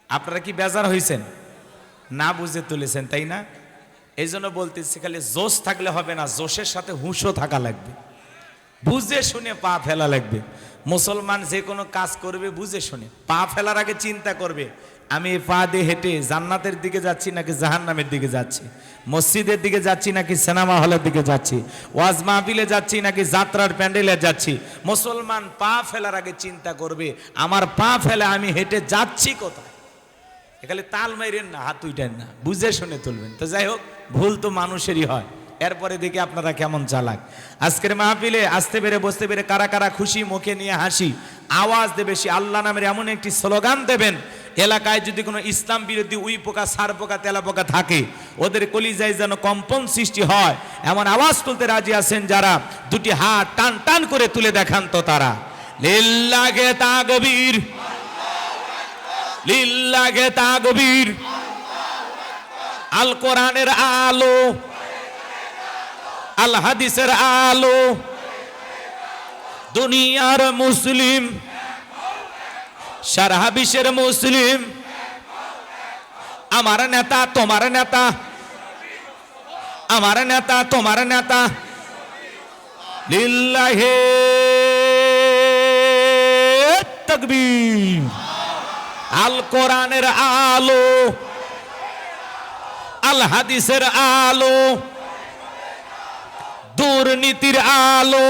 আপনারা কি বেজার হয়েছেন? না বুঝে তুলেছেন, তাই না? এই জন্য বলতেছি, খালি জোশ থাকলে হবে না, জোশের সাথে হুঁশও থাকা লাগবে। বুঝে শুনে পা ফেলা লাগবে। মুসলমান যে কোনো কাজ করবে বুঝে শুনে, পা ফেলার আগে চিন্তা করবে, আমি এই পা দিয়ে হেঁটে জান্নাতের দিকে যাচ্ছি নাকি জাহান্নামের দিকে যাচ্ছি, মসজিদের দিকে যাচ্ছি নাকি সিনেমা হলের দিকে যাচ্ছি, ওয়াজ মাহফিলে যাচ্ছি নাকি যাত্রার প্যান্ডেলে যাচ্ছি। মুসলমান পা ফেলার আগে চিন্তা করবে, আমার পা ফেলে আমি হেঁটে যাচ্ছি কোথায়। এখানে তাল মাইরেন না, হাত উইটেন না, বুঝে শুনে তুলবেন। তো যাই হোক, ভুল তো মানুষেরই হয়। এরপরে দেখি আপনারা কেমন চালাক। আজকের মাহফিলে আসতে পেরে বসতে পেরে কারা কারা খুশি, মুখে নিয়ে হাসি, আওয়াজ দেবে সে আল্লাহ নামের এমন একটি স্লোগান দেবেন, এলাকায় যদি কোনো ইসলাম বিরোধী উই পোকা, সার পোকা, তেলা পোকা থাকে, ওদের কলিজায় যেন কম্পন সৃষ্টি হয়, এমন আওয়াজ তুলতে রাজি আছেন যারা, 2টি হাত টান টান করে তুলে দেখান তো তারা। লিল্লাহে তাকবীর, লিল্লাহে তাকবীর। আল কোরআনের আলো, আল হাদিসের আলো, দুনিয়ার মুসলিম, সারা বিশ্বের মুসলিম, আমার নেতা তোমার নেতা, আমার নেতা তোমার নেতা। লিল্লাহে তাকবীর। আল কোরআনের আলো, আল হাদিসের আলো, দুর্নীতির আলো।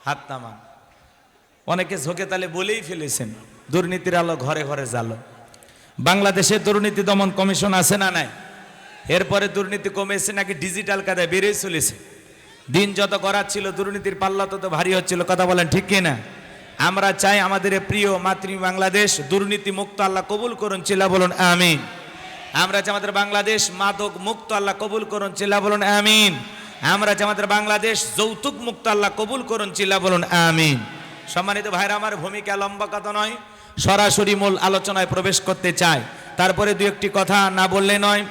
হাত নামান। অনেকে ঝোঁকে তালে বলেই ফেলেছেন, দুর্নীতির আলো ঘরে ঘরে জ্বালো। বাংলাদেশে দুর্নীতি দমন কমিশন আছে না নাই? এরপরে দুর্নীতি কমেছে নাকি ডিজিটাল কায়দায় বেড়ে চলেছে। দিন যত করাচ্ছিল দুর্নীতির পাল্লা তত ভারী হচ্ছিল। কথা বলেন ঠিক কিনা? আমরা চাই আমাদের প্রিয় মাতৃ বাংলাদেশ দুর্নীতি মুক্ত, আল্লাহ কবুল করুন, চিল্লা বলুন আমিন। আমরা চাই আমাদের বাংলাদেশ মাদক মুক্ত, আল্লাহ কবুল করুন, চিল্লা বলুন আমিন। আমরা চাই আমাদের বাংলাদেশ যৌতুক মুক্ত, আল্লাহ কবুল করুন, চিল্লা বলুন আমিন। সম্মানিত ভাইরা আমার, ভূমিকা লম্বা কথা নয়, সরাসরি মূল আলোচনায় প্রবেশ করতে চাই। তারপরে 2-1টি কথা না বললে নয়।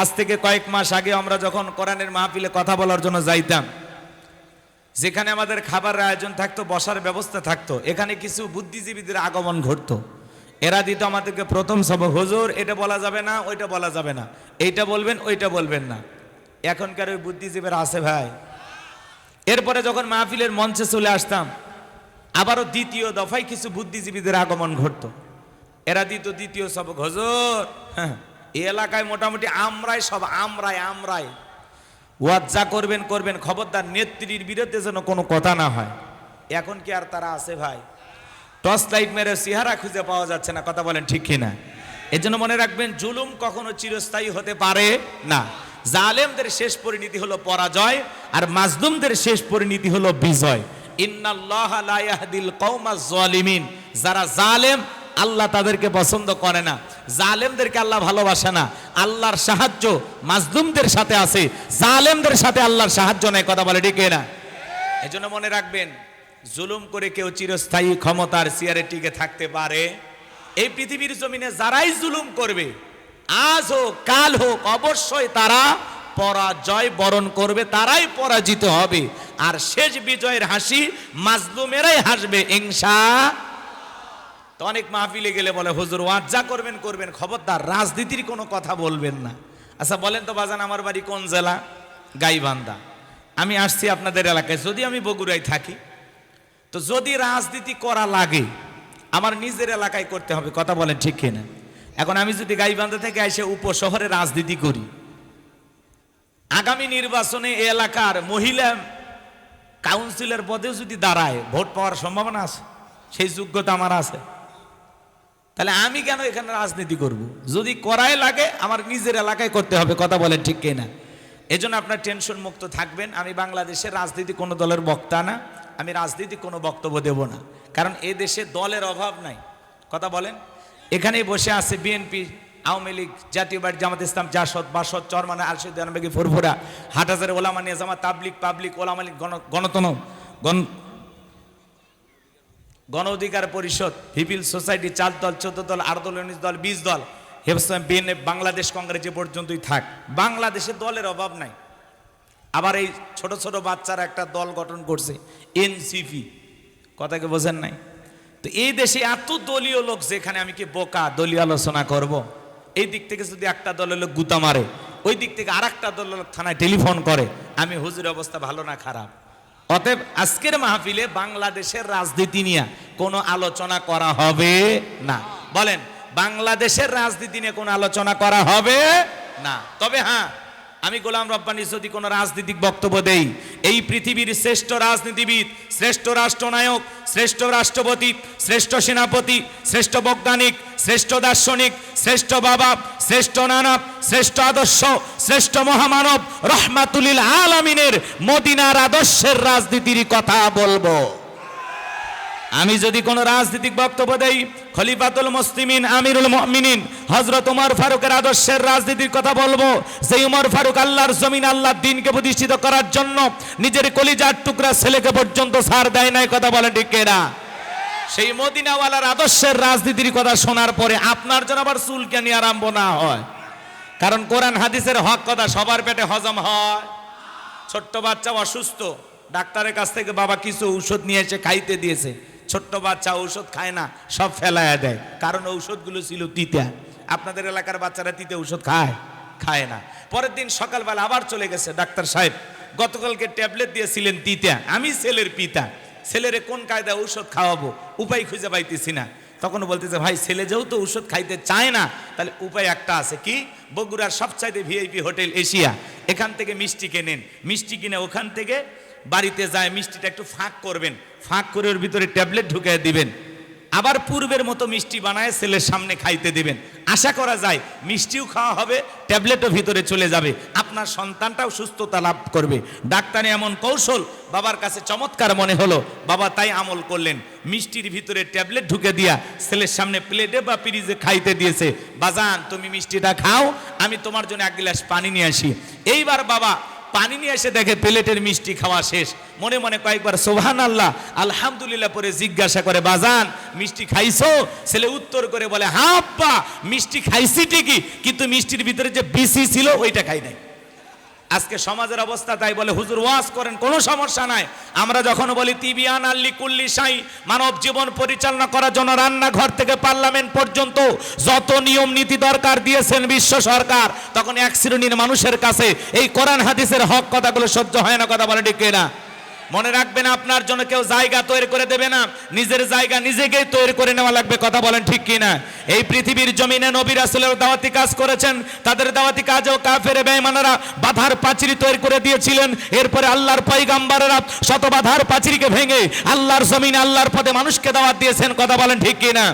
আজ থেকে কয়েক মাস আগে আমরা যখন কোরআনের মাহফিলে কথা বলার জন্য যাইতাম, যেখানে আমাদের খাবারের আয়োজন থাকতো, বসার ব্যবস্থা থাকতো, এখানে কিছু বুদ্ধিজীবীদের আগমন ঘটতো। এরা দিত আমাদেরকে প্রথম সবক, হুজুর এটা বলা যাবে না, ওইটা বলা যাবে না, এইটা বলবেন ওইটা বলবেন না। এখনকার ওই বুদ্ধিজীবীরা আছে ভাই? এরপরে যখন মাহফিলের মঞ্চে চলে আসতাম, আবারও দ্বিতীয় দফায় কিছু বুদ্ধিজীবীদের আগমন ঘটতো। এরা দিত দ্বিতীয় সবক, হুজুর এই এলাকায় মোটামুটি আমরাই সব, আমরাই ওয়াজ যা করবেন করবেন, খবরদার নেত্রীর বিরুদ্ধে যেন কোনো কথা না হয়। এখন কি আর তারা আছে ভাই? টর্চ লাইট মেরে চেহারা খুঁজে পাওয়া যাচ্ছে না। কথা বলেন ঠিক কিনা? এজন্য মনে রাখবেন, জুলুম কখনো চিরস্থায়ী হতে পারে না। জালেমদের শেষ পরিণতি হলো পরাজয়, আর মাজলুমদের শেষ পরিণতি হলো বিজয়। ইন্নাল্লাহা লা ইয়াহদিল কওমাজ জালিমিন, যারা জালেম আল্লাহ তাদেরকে পছন্দ করে না, জালেমদেরকে আল্লাহ ভালোবাসে না। আল্লাহর সাহায্য মাজলুমদের সাথে আছে, জালেমদের সাথে আল্লাহর সাহায্য নাই। কথা বলে ঠিক না? এজন্য মনে রাখবেন, জুলুম করে কেউ চিরস্থায়ী ক্ষমতার চেয়ারে টিকে থাকতে পারে? এই পৃথিবীর জমিনে যারাই জুলুম করবে, আজ হোক কাল হোক, অবশ্যই তারা পরাজয় বরণ করবে, তারাই পরাজিত হবে। আর শেষ বিজয়ের হাসি মাজলুমেরাই হাসবে ইনশাআল্লাহ। তো অনেক মাহফিলে গেলে বলে, হুজুর ওয়াজ যা করবেন করবেন, খবরদার রাজনীতির কোনো কথা বলবেন না। আচ্ছা বলেন তো বাজান, আমার বাড়ি কোন জেলা? গাইবান্ধা। আমি আসছি আপনাদের এলাকায়, যদি আমি বগুড়ায় থাকি, তো যদি রাজনীতি করা লাগে আমার নিজের এলাকায় করতে হবে। কথা বলেন ঠিক কিনা? এখন আমি যদি গাইবান্ধা থেকে এসে উপশহরে রাজনীতি করি, আগামী নির্বাচনে এই এলাকার মহিলা কাউন্সিলর পদেও যদি দাঁড়ায়, ভোট পাওয়ার সম্ভাবনা আছে, সেই যোগ্যতা আমার আছে, তাহলে আমি কেন এখানে রাজনীতি করব? যদি করাই লাগে আমার নিজের এলাকায় করতে হবে। কথা বলেন ঠিক কিনা? এজন্য আপনার টেনশন মুক্ত থাকবেন। আমি বাংলাদেশের রাজনীতি কোনো দলের বক্তা না, আমি রাজনীতি কোনো বক্তব্য দেব না, কারণ এ দেশে দলের অভাব নাই। কথা বলেন, এখানেই বসে আছে বিএনপি, আওয়ামী লীগ, জাতীয় পার্টি, জামাত ইসলাম, জাসদ, বাসদ, চরমানা, আরশদ, জানাবেগি, ফুরফুরা, হাটহাজারে ওলামা নিজামা, তাবলিগ, পাবলিক, ওলামা লীগ, গণ অধিকার পরিষদ, পিপিল সোসাইটি, 4 দল, 14 দল, 8 দল, 19 দল, 20 দল, বিএনএফ, বাংলাদেশ কংগ্রেস, যে পর্যন্তই থাক, বাংলাদেশে দলের অভাব নাই। আবার এই ছোট ছোট বাচ্চারা একটা দল গঠন করছে, এনসিপি। কথাকে বোঝেন নাই? তো এই দেশে এত দলীয় লোক, যেখানে আমি কি বোকা দলীয় আলোচনা করব? এই দিক থেকে যদি একটা দলের লোক গুতা মারে, ওই দিক থেকে আর একটা দলের লোক থানায় টেলিফোন করে, আমি হুজুর অবস্থা ভালো না খারাপ? অতএব আজকের মাহফিলে বাংলাদেশের রাজনীতি নিয়ে কোনো আলোচনা করা হবে না। বলেন, বাংলাদেশের রাজনীতি নিয়ে কোনো আলোচনা করা হবে না। তবে হ্যাঁ, আমি গোলাম রব্বানী যদি কোনো রাজনৈতিক বক্তব্য দেই, এই পৃথিবীর শ্রেষ্ঠ রাজনীতিবিদ, শ্রেষ্ঠ রাষ্ট্রনায়ক, শ্রেষ্ঠ রাষ্ট্রপতি, শ্রেষ্ঠ সেনাপতি, শ্রেষ্ঠ বৈজ্ঞানিক, শ্রেষ্ঠ দার্শনিক, শ্রেষ্ঠ বাবা, শ্রেষ্ঠ নানা, শ্রেষ্ঠ আদর্শ, শ্রেষ্ঠ মহামানব রহমাতুল লিল আলামিনের মদিনার আদর্শের রাজনীতির কথা বলবো। আমি যদি কোনো রাজনৈতিক বক্তব্য দেই, খলিফাতুল মুসলিমিন, আমিরুল মুমিনিন হযরত ওমর ফারুকের আদর্শের রাজনীতির কথা বলবো। যে ওমর ফারুক আল্লাহর জমিন, আল্লাহর দ্বীনকে প্রতিষ্ঠিত করার জন্য নিজের কলিজার টুকরা ছেলেকে পর্যন্ত ছাড় দেয় নাই। কথা বলেন ঠিক কিনা? সেই মদিনাওয়ালার আদর্শের রাজনীতির কথা শোনার পরে আপনার যেন আবার চুলকানি আরম্ভ না হয়, কারণ কোরআন হাদিসের হক কথা সবার পেটে হজম হয়। ছোট্ট বাচ্চা অসুস্থ, ডাক্তারের কাছ থেকে বাবা কিছু ঔষধ নিয়ে এসে খাইতে দিয়েছে, ছোট্ট বাচ্চা ঔষধ খায় না, সব ফেলাইয়া দেয়, কারণ ঔষধগুলো ছিল তিতা। আপনাদের এলাকার বাচ্চারা তিতা ঔষধ খায় না। পরের দিন সকালবেলা আবার চলে গেছে, ডাক্তার সাহেব গতকালকে ট্যাবলেট দিয়েছিলেন তিতা, আমি ছেলের পিতা, ছেলেরে কোন কায়দা ঔষধ খাওয়াবো, উপায় খুঁজে পাইতেছি না। তখন বলতেছে, ভাই ছেলে যেহেতু ঔষধ খাইতে চায় না, তাহলে উপায় একটা আছে। কি? বগুড়ার সবচাইতে ভিআইপি হোটেল এশিয়া, এখান থেকে মিষ্টি কেনেন, মিষ্টি কিনে ওখান থেকে বাড়িতে যায় মিষ্টিটা একটু ফাঁক করবেন, ফাঁক করে ওর ভিতরে ট্যাবলেট ঢুকিয়ে দিবেন, আবার পূর্বের মতো মিষ্টি বানায় ছেলের সামনে খাইতে দিবেন। আশা করা যায় মিষ্টিও খাওয়া হবে, ট্যাবলেটও ভিতরে চলে যাবে, আপনার সন্তানটাও সুস্থতা লাভ করবে। ডাক্তারে এমন কৌশল বাবার কাছে চমৎকার মনে হলো, বাবা তাই আমল করলেন, মিষ্টির ভিতরে ট্যাবলেট ঢুকে দিয়া ছেলের সামনে প্লেটে বা পিরিজে খাইতে দিয়েছে। বাজান তুমি মিষ্টিটা খাও, আমি তোমার জন্য 1 গ্লাস পানি নিয়ে আসি। এইবার বাবা পানি নিয়ে এসে দেখে প্লেটের মিষ্টি খাওয়া শেষ, মনে মনে কয়েকবার সুবহানাল্লাহ আলহামদুলিল্লাহ পরে জিজ্ঞাসা করে, বাজান মিষ্টি খাইছো? ছেলে উত্তর করে বলে, হ্যাঁ আব্বা মিষ্টি খাইছি ঠিকই, কিন্তু মিষ্টির ভিতরে যে বিসি ছিল ওইটা খাই নাই। আজকে সমাজের অবস্থা তাই। বলে হুজুর ওয়াজ করেন, কোনো সমস্যা নাই। আমরা যখন বলি তিবিয়ান আল্লি কুল্লি শাই, মানব জীবন পরিচালনা করার জন্য রান্নাঘর থেকে পার্লামেন্ট পর্যন্ত যত নিয়ম নীতি দরকার দিয়েছেন বিশ্ব সরকার, তখন এক শ্রেণীর মানুষের কাছে এই কোরআন হাদিসের হক কথাগুলো সহ্য হয় না। কথা বলে ঠিক কিনা? মনে রাখবেন, আপনার জন্য কেউ জায়গা তৈরি করে দেবে না, নিজের জায়গা নিজেকেই তৈরি করে নেওয়া লাগবে। কথা বলেন ঠিক কিনা? এই পৃথিবীর জমিনে নবী রাসূলের দাওয়াতি কাজ করেছেন, তাদের দাওয়াতি কাজেও কাফের বেঈমানরা বাধার পাঁচিল তৈরি করে দিয়েছিলেন। এরপরে আল্লাহর পয়গম্বররা শত বাধার পাঁচিলকে ভেঙে আল্লাহর জমিনে আল্লাহর পথে মানুষকে দাওয়াত দিয়েছেন। কথা বলেন ঠিক কিনা?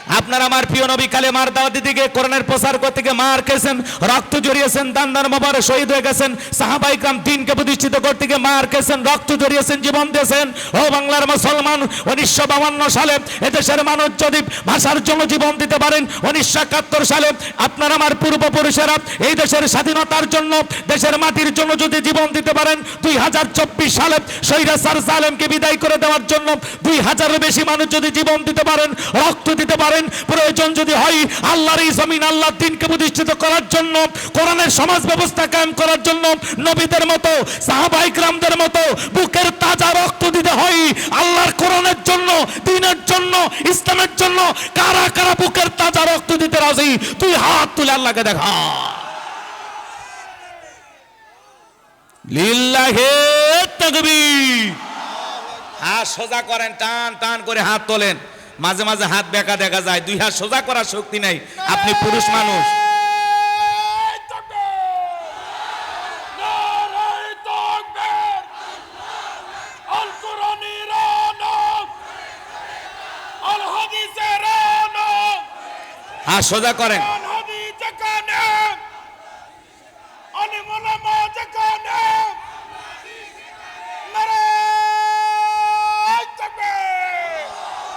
আপনার আমার প্রিয় নবী কালেমার দাওয়াত দিকে কোরআনের প্রচার করতে গিয়ে মার খেয়েছেন, রক্ত জড়িয়েছেন, দান মোবারক শহীদ হয়ে গেছেন। সাহাবায়ে কেরাম দিনকে প্রতিষ্ঠিত করতে গিয়ে মার খেয়েছেন, রক্ত জড়িয়েছেন, জীবন দিয়েছেন। ও বাংলার মুসলমান, 1952 সালে এদেশের মানুষ যদি ভাষার জন্য জীবন দিতে পারেন, 1971 সালে আপনার আমার পূর্বপুরুষেরা এই দেশের স্বাধীনতার জন্য, দেশের মাটির জন্য যদি জীবন দিতে পারেন, 2024 সালে স্বৈরাচার জালেমকে বিদায় করে দেওয়ার জন্য 2000-এর বেশি মানুষ যদি জীবন দিতে পারেন, রক্ত দিতে পারেন, প্রয়োজন যদি হয় আল্লাহর এই জমিন, আল্লাহর দ্বীনকে প্রতিষ্ঠিত করার জন্য, কোরআনের সমাজ ব্যবস্থা কায়েম করার জন্য নবীদের মতো, সাহাবায়ে কেরামদের মতো বুকের তাজা রক্ত দিতে হয় আল্লাহর কোরআনের জন্য, দ্বীনের জন্য, ইসলামের জন্য। কারা কারা বুকের তাজা রক্ত দিতে রাজি? তুই হাত তুলে আল্লাহকে দেখা। লিল্লাহি তাকবীর। হাত সোজা করেন, টান টান করে হাত তোলেন। মাঝে মাঝে হাত বেঁকা দেখা যায়, দুই হাত সোজা করার শক্তি নাই, আপনি পুরুষ মানুষ। হাত সোজা করেন।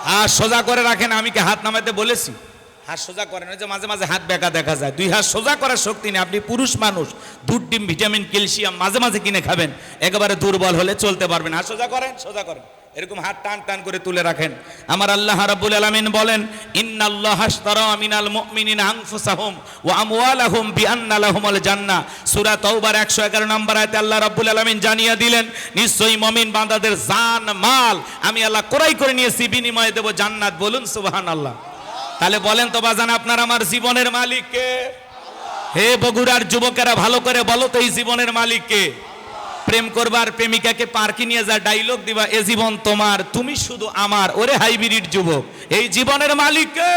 হাত সোজা করে রাখেন। আমি কি হাত নামাতে বলেছি? হাত সোজা করেন। ওই যে মাঝে মাঝে হাত বেঁকা দেখা যায়, দুই হাত সোজা করার শক্তি নেই, আপনি পুরুষ মানুষ। দুধ, ডিম, ভিটামিন, ক্যালসিয়াম মাঝে মাঝে কিনে খাবেন, একেবারে দুর্বল হলে চলতে পারবেন। হাত সোজা করেন, সোজা করেন, এরকম হাত টান টান করে তুলে রাখেন। আমার আল্লাহ রাব্বুল আলামিন বলেন, ইন্নাল্লাহা আশতারা মিনাল মুমিনিনা আনফুসাহুম ওয়া আমওয়ালাহুম বিআন্না লাহুমুল জান্নাহ। সূরা তাওবার 111 নম্বর আয়াতে আল্লাহ রাব্বুল আলামিন জানিয়ে দিলেন, নিশ্চয়ই মুমিন বান্দাদের জান মাল আমি আল্লাহ ক্রয় করে নিয়েছি, বিনিময়ে দেব জান্নাত। বলুন সুবহানাল্লাহ। তাহলে বলেন তো বাজান, আপনার আমার জীবনের মালিক কে? হে বগুড়ার যুবকেরা, ভালো করে বলো তো, এই জীবনের মালিক কে? প্রেম করবার প্রেমিকাকে পার্কে নিয়ে যা ডায়লগ দিবা, এ জীবন তোমার, তুমি শুধু আমার। ওরে হাইব্রিড যুবক, এই জীবনের মালিক কে?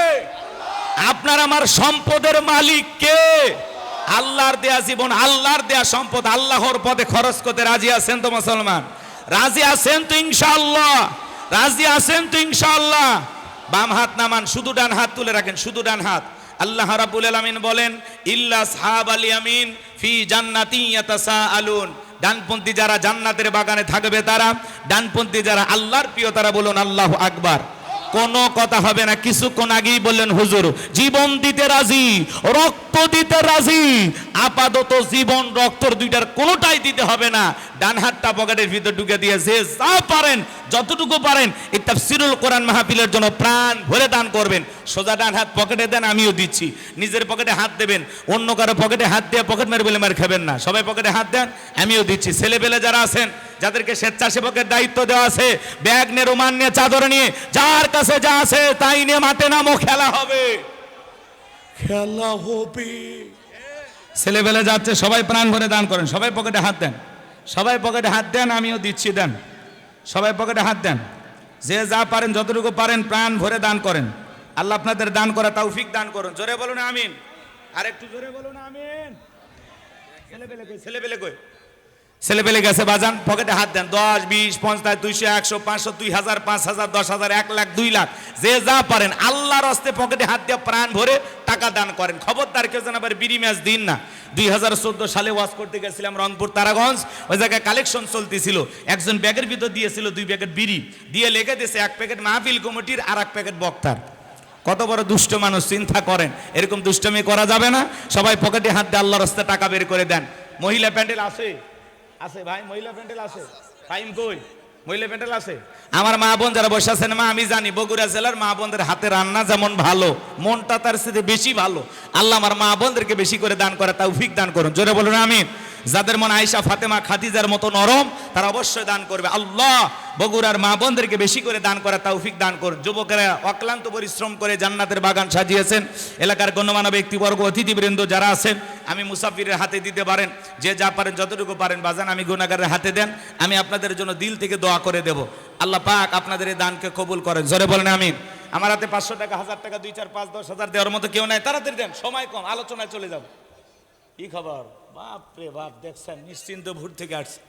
আপনার আমার সম্পদের মালিক কে? আল্লাহর দেয়া জীবন, আল্লাহর দেয়া সম্পদ আল্লাহর পথে খরচ করতে রাজি আছেন তো মুসলমান? রাজি আছেন তো ইনশাআল্লাহ? রাজি আছেন তো ইনশাআল্লাহ? বাম হাত নামান, শুধু ডান হাত তুলে রাখেন, শুধু ডান হাত। আল্লাহ রাব্বুল আলামিন বলেন, ইল্লা আসহাবাল ইয়ামিন ফি জান্নাতিন ইয়াতাসাআলুন। ডানপন্থী যারা জান্নাতের বাগানে থাকবে তারা, ডানপন্থী যারা আল্লাহর প্রিয় তারা। বলুন আল্লাহু আকবার। কোনো কথা হবে না। কিছুক্ষণ আগেই বললেন হুজুর জীবন দিতে রাজি, রক্ত দিতে রাজি। আপাতত জীবন রক্তর দুইটার কোনোটাই দিতে হবে না। ডান হাতটা পকেটের ভিতর ঢুকে দিয়ে যে যা পারেন, যতটুকু পারেন, এই তাফসীরুল কোরআন মাহফিলের জন্য প্রাণ ভরে দান করবেন। সোজা ডান হাত পকেটে দেন, আমিও দিচ্ছি। নিজের পকেটে হাত দেবেন, অন্য কারো পকেটে হাত দিয়ে পকেট মেরে বলে মার খাবেন না। সবাই পকেটে হাত দেন, আমিও দিচ্ছি। ছেলেপেলে যারা আছেন, যাদেরকে স্বেচ্ছাসেবকের দায়িত্ব দেওয়া আছে, ব্যাগ নিয়ে, রুমাল নিয়ে, চাদর নিয়ে, যার কাছে যা আছে তাই নিয়ে মাঠে নামো, খেলা হবে, খেলা হবে। ছেলেপেলে যাচ্ছে, সবাই প্রাণ ভরে দান করেন। সবাই পকেটে হাত দেন, সবাই পকেটে হাত দেন, আমিও দিচ্ছি, দেন। সবাই পকেটে হাত দেন, যে যা পারেন, যতটুকু পারেন প্রাণ ভরে দান করেন। আল্লাহ আপনাদের দান করা তৌফিক দান করুন। জোরে বলুন আমিন। আর একটু জোরে বলুন আমিন। ছেলেপেলে কই? ছেলেপেলে কই? ছেলেপেলে গেছে বাজান, পকেটে হাত দেন। 10, 20, 50, 200, 100, 500, 2000, 5000, 10,000, 1 লাখ, 2 লাখ, যে যা পারেন আল্লাহর হস্তে পকেটে হাত দিয়ে প্রাণ ভরে টাকা দান করেন। খবরদার কেউ যেন আবার বিড়ি ম্যাচ দিন না। 2014 সালে ওয়াজ করতে গেছিলাম রংপুর তারাগঞ্জ, ওই জায়গায় কালেকশন চলতেছিল। একজন ব্যাগের ভিতর দিয়েছিল 2 প্যাকেট বিড়ি, দিয়ে লেগে দিয়েছে 1 প্যাকেট মাহফিল কমিটির আর 1 প্যাকেট বক্তার। কত বড় দুষ্ট মানুষ, চিন্তা করেন। এরকম দুষ্টমি করা যাবে না। সবাই পকেটে হাত দিয়ে আল্লাহর হস্তে টাকা বের করে দেন। মহিলা প্যান্ডেল আছে? আছে ভাই, মহিলা প্যান্ডেল আছে? টাইম কই? মহিলা প্যান্ডেল আছে? আমার মা বোন যারা বসে আছেন, মা আমি জানি বগুড়া জেলার মা বোনদের হাতে রান্না যেমন ভালো, মনটা তার সাথে বেশি ভালো। আল্লাহ আমার মা বোনদেরকে বেশি করে দান করে তৌফিক দান করুন। জোরে বলুন আমিন। যাদের মন আয়েশা, ফাতেমা, খাদিজার মতো নরম, তারা অবশ্যই দান করবে। আল্লাহ বগুড়ার মা বোনদেরকে বেশি করে দান করা তৌফিক দান করুন। যুবকেরা অক্লান্ত পরিশ্রম করে জান্নাতের বাগান সাজিয়েছেন। এলাকার গণ্যমান্য ব্যক্তিবর্গ, অতিথিবৃন্দ যারা আছেন, আমি মুসাফিরের হাতে দিতে পারেন, যে যা পারেন, যতটুকু পারেন বাজান, আমি গুনাহগারের হাতে দেন। আমি আপনাদের জন্য দিল থেকে দোয়া করে দেব। আল্লাহ পাক আপনাদের এই দানকে কবুল করেন। জোরে বলেন আমিন। আমার হাতে 500 টাকা, 1000 টাকা, 2, 4, 5, 10,000 দেওয়ার মতো কেউ নাই, তাড়াতাড়ি দেন, সময় কম, আলোচনায় চলে যাব। কি খবর? বাপ রে বাপ, দেখছেন নিশ্চিন্ত ভোর থেকে আসছে।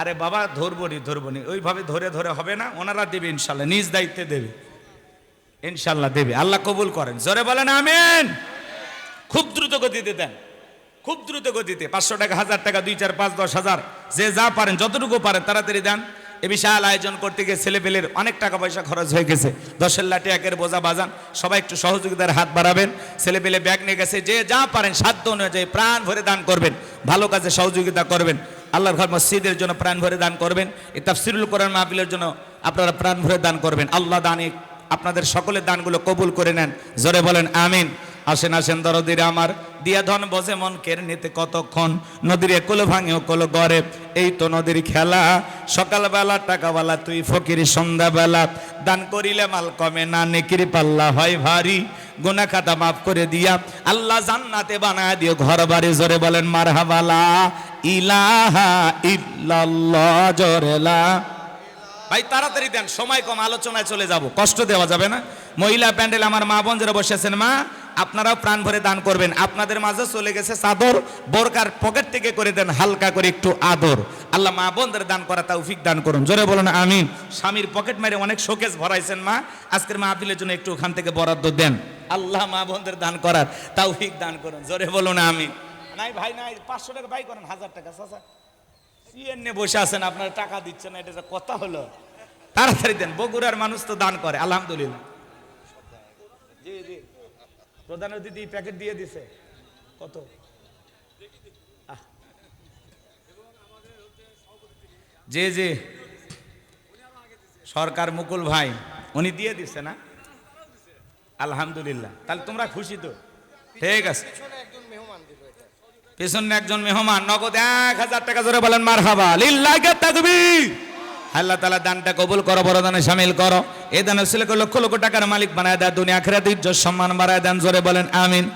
আরে বাবা ধরবনি, ওইভাবে ধরে ধরে হবে না, ওনারা দেবে ইনশাল্লাহ, নিজ দায়িত্বে দেবে। ইনশাল্লাহ দেবে, আল্লাহ কবুল করেন, জোরে বলেন আমিন। খুব দ্রুত গতিতে দেন, খুব দ্রুত গতিতে, 500 টাকা, 1000 টাকা, 2, 4, 5, 10,000 যে যা পারেন, যতটুকু পারেন তাড়াতাড়ি দেন। এ বিশাল আয়োজন করতে গিয়ে ছেলেপেলের অনেক টাকা পয়সা খরচ হয়ে গেছে। 10 লাঠি একের বোঝা বাজান, সবাই একটু সহযোগিতার হাত বাড়াবেন। ছেলেপেলে ব্যাগ নিয়ে গেছে, যে যা পারেন সাধ্য অনুযায়ী প্রাণ ভরে দান করবেন, ভালো কাজে সহযোগিতা করবেন। আল্লাহর ঘর মসজিদের জন্য প্রাণ ভরে দান করবেন। এই তাফসিরুল কোরআন মাহফিলের জন্য আপনারা প্রাণ ভরে দান করবেন। আল্লাহ দানে আপনাদের সকলের দানগুলো কবুল করে নেন, জোরে বলেন আমিন। আসেন আসেন দরদিরা আমার, দিয়া ধন বসে মন কেড়ে নিতে কতক্ষণ, নদীর একুল ভাঙে ওকুল গড়ে, এই তো নদীর খেলা। সকালবেলা টাকাওয়ালা তুই ফকির, সন্ধ্যাবেলা দান করিলে মাল কমে না, নেকির পাল্লা হয় ভারী, গুনাহ খাতা মাফ করে দিয়া আল্লাহ জান্নাতে বানায় দিও ঘর বাড়ি, জোরে বলেন মারহাবা লা ইলাহা ইল্লাল্লাহ, জোরে লা। ভাই তাড়াতাড়ি দেন, সময় কম, আলোচনায় চলে যাব, কষ্ট দেওয়া যাবে না। মহিলা প্যান্ডেল আমার মা বোন যারা বসেছেন, মা আপনারাও প্রাণ ভরে দান করবেন। আপনাদের মাঝে চলে গেছে চাদর, বোরকার পকেট থেকে করে দেন হালকা করে একটু আদর। আল্লাহ মা বোনদের দান করা তৌফিক দান করুন, জোরে বলুন আমিন। স্বামীর পকেট মেরে অনেক শোকেস ভরাইছেন মা, আজকের মাহফিলের জন্য একটু ওখান থেকে বরাদ্দ দেন। আল্লাহ মা বোনদের দান করার তৌফিক দান করুন, জোরে বলুন আমিন। নাই ভাই নাই, 500 টাকা ভাই করেন, 1000 টাকা চাচা সিএনএ বসে আছেন, আপনারা টাকা দিচ্ছেন না, এটা যে কথা হলো। তাড়াতাড়ি দেন, বগুড়ার মানুষ তো দান করে আলহামদুলিল্লাহ। জি জি, প্রধান অতিথি প্যাকেট দিয়ে দিছে, কত? জি জি, সরকার মুকুল ভাই উনি দিয়ে দিচ্ছে না, আলহামদুলিল্লাহ। তাহলে তোমরা খুশি তো? ঠিক আছে, পেছনে একজন মেহমান, নগদ 1000 টাকা, জোরে বলেন মারহাবা, লিল্লাহি তাকবীর। আল্লাহ তাআলা দানটা কবুল করো, বড় দানে শামিল করো। এই দানের ছেলেকে লক্ষ লক্ষ টাকার মালিক বানায় দেয়, দুনিয়া আখিরাতে ইজ্জত সম্মান বাড়ায় দেন, জোরে বলেন আমিন।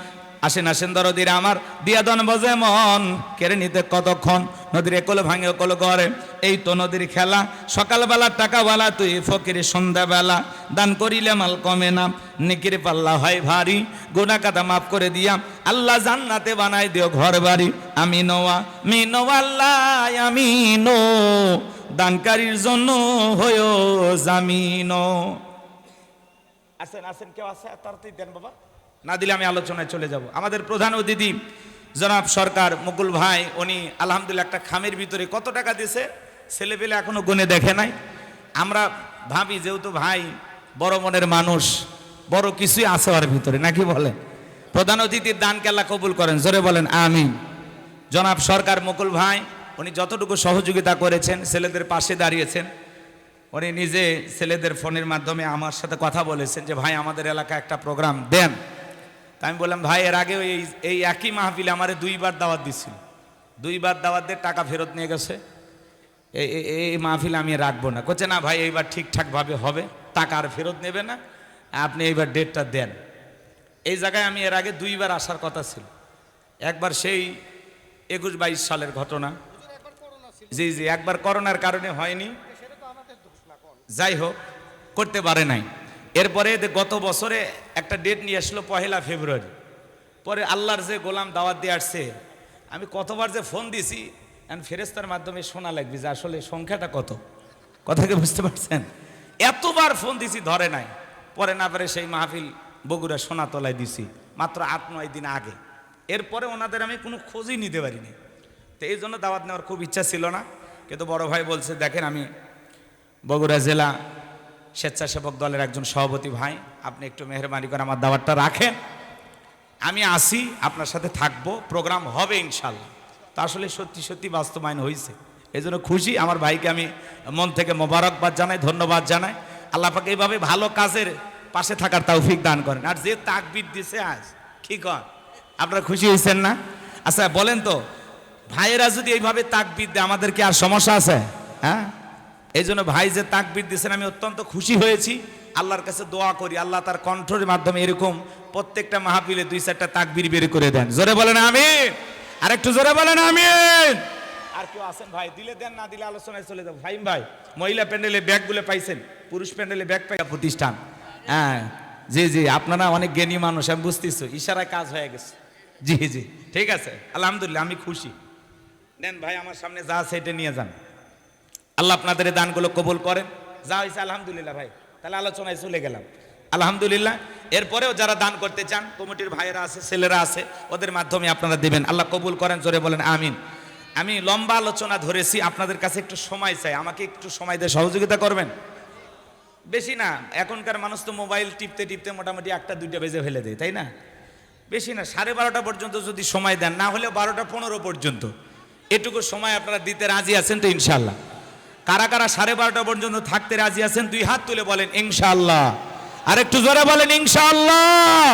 আসেন আসেন দরদিরা আমার, দিয়া দন বজে মন কেড়ে নিতে কতক্ষণ, নদীর একুল ভাঙে ওকুল গড়ে, এই তো নদীর খেলা। সকালবেলা টাকাওয়ালা তুই ফকির, সন্ধ্যাবেলা দান করিলে মাল কমে না, নেকির পাল্লা হয় ভারী, গুনাহ কাদা মাফ করে দিয়া আল্লাহ জান্নাতে বানাই দিও ঘর বাড়ি। আমিনো আমিনো আল্লাহ আমিনো, দানকারীর জন্য হয়ো জামিনো। আসেন আসেন, কেউ আছে? তাড়াতাড়ি দেন বাবা, না দিলে আমি আলোচনায় চলে যাব। আমাদের প্রধান অতিথি জনাব সরকার মুকুল ভাই, উনি আলহামদুলিল্লাহ একটা খামের ভিতরে কত টাকা দিয়েছে ছেলেপেলে এখনো গুনে দেখে নাই। আমরা ভাবি যেহেতু ভাই বড় মনের মানুষ, বড় কিছুই আছে ওর ভিতরে, নাকি বলে? প্রধান অতিথির দানকে আল্লাহ কবুল করেন, জোরে বলেন আমিন। জনাব সরকার মুকুল ভাই উনি যতটুকু সহযোগিতা করেছেন, ছেলেদের পাশে দাঁড়িয়েছেন। উনি নিজে ছেলেদের ফোনের মাধ্যমে আমার সাথে কথা বলেছেন যে ভাই আমাদের এলাকায় একটা প্রোগ্রাম দেন। তাই আমি বললাম ভাই এর আগে এই একই মাহফিলে আমারে 2 বার দাওয়াত দিছিল, 2 বার দাওয়াত দিয়ে টাকা ফেরত নিয়ে গেছে। এই মাহফিলে আমি রাখবো না, করছে না ভাই এইবার ঠিকঠাকভাবে হবে, টাকা আর ফেরত নেবে না, আপনি এইবার ডেটটা দেন। এই জায়গায় আমি এর আগে 2 বার আসার কথা ছিল। একবার সেই 21-22 সালের ঘটনা, জি জি, একবার করোনার কারণে হয়নি, যাই হোক করতে পারে নাই। এরপরে গত বছরে একটা ডেট নিয়ে আসলো 1 ফেব্রুয়ারি। পরে আল্লাহর যে গোলাম দাওয়াত দিয়ে আসছে, আমি কতবার যে ফোন দিছি, ফেরেস্তার মাধ্যমে শোনা লাগবে যে আসলে সংখ্যাটা কত, কথাকে বুঝতে পারছেন? এতবার ফোন দিছি ধরে নাই। পরে না পারে সেই মাহফিল বগুড়া সোনাতলায় দিছি মাত্র 8-9 দিন আগে। এরপরে ওনাদের আমি কোনো খোঁজই নিতে পারিনি। তো এই জন্য দাওয়াত নেওয়ার খুব ইচ্ছা ছিল না, কিন্তু বড় ভাই বলছে দেখেন আমি বগুড়া জেলা স্বেচ্ছাসেবক দলের একজন সভাপতি ভাই, আপনি একটু মেহরবানি করে আমার দাওয়াতটা রাখেন, আমি আসি, আপনার সাথে থাকবো, প্রোগ্রাম হবে ইনশাল্লাহ। তা আসলে সত্যি সত্যি বাস্তবায়ন হয়েছে, এই জন্য খুশি। আমার ভাইকে আমি মন থেকে মোবারকবাদ জানাই, ধন্যবাদ জানাই। আল্লাহ পাক এইভাবে ভালো কাজের পাশে থাকার তৌফিক দান করেন। আর যে তাকবীর দিছে আজ, কি কর, আপনারা খুশি হয়েছেন না? আচ্ছা বলেন তো, ভাইয়েরা যদি এইভাবে তাকবীর দেয় আমাদের কি আর সমস্যা আছে? হ্যাঁ, এই জন্য ভাই যে তাকবীর দিয়েছেন আমি অত্যন্ত খুশি হয়েছি। আল্লাহর কাছে দোয়া করি আল্লাহ তার কণ্ঠের মাধ্যমে এরকম প্রত্যেকটা মাহফিলে 2-4টা তাকবীর বের করে দেন, জোরে বলেন আমিন। আর একটু জোরে বলেন আমিন। আর কেউ আছেন ভাই? দিলে দেন, না দিলে আলোচনায় চলে যাবো। ফাহিম ভাই মহিলা প্যান্ডেলে ব্যাগগুলো পাইছেন, পুরুষ প্যান্ডেলে ব্যাগ পাই প্রতিষ্ঠান। হ্যাঁ জি জি, আপনারা অনেক জ্ঞানী মানুষ, আমি বুঝতেছি, ইশারায় কাজ হয়ে গেছে। জি জি ঠিক আছে, আলহামদুলিল্লাহ আমি খুশি। নেন ভাই, আমার সামনে যা আছে এটা নিয়ে যান। আল্লাহ আপনাদের দানগুলো কবুল করেন। যা হয়েছে আলহামদুলিল্লাহ ভাই। তাহলে আলোচনায় চলে গেলাম। আলহামদুলিল্লাহ। এরপরেও যারা দান করতে চান, কমিটির ভাইয়েরা আছে, ছেলেরা আছে, ওদের মাধ্যমে আপনারা দেবেন। আল্লাহ কবুল করেন, জোরে বলেন আমিন। আমি লম্বা আলোচনা ধরেছি, আপনাদের কাছে একটু সময় চাই, আমাকে একটু সময় দিয়ে সহযোগিতা করবেন। বেশি না, এখনকার মানুষ তো মোবাইল টিপতে টিপতে মোটামুটি 1টা 2টা বেজে ফেলে দেয়, তাই না? বেশি না, 12:30 পর্যন্ত যদি সময় দেন, না হলে 12:15 পর্যন্ত এটুকু সময় আপনারা দিতে রাজি আছেন তো ইনশাআল্লাহ? কারা কারা 12:30 পর্যন্ত থাকতে রাজি আছেন 2 হাত তুলে বলেন ইনশাআল্লাহ। আর একটু জোরে বলেন ইনশাআল্লাহ।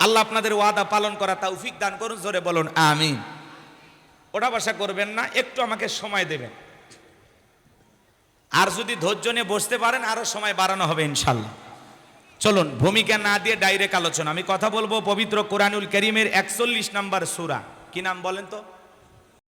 আল্লাহ আপনাদের ওয়াদা পালন করা তৌফিক দান করুন, জোরে বলুন আমিন। ওটা বসা করবেন না, একটু আমাকে সময় দেবেন। আর যদি ধৈর্য নিয়ে বসতে পারেন আরো সময় বাড়ানো হবে ইনশাআল্লাহ। চলুন, ভূমিকা না দিয়ে ডাইরেক্ট আলোচনা। আমি কথা বলবো পবিত্র কোরআনুল কারীমের 41 নম্বর সূরা। কি নাম বলেন তো?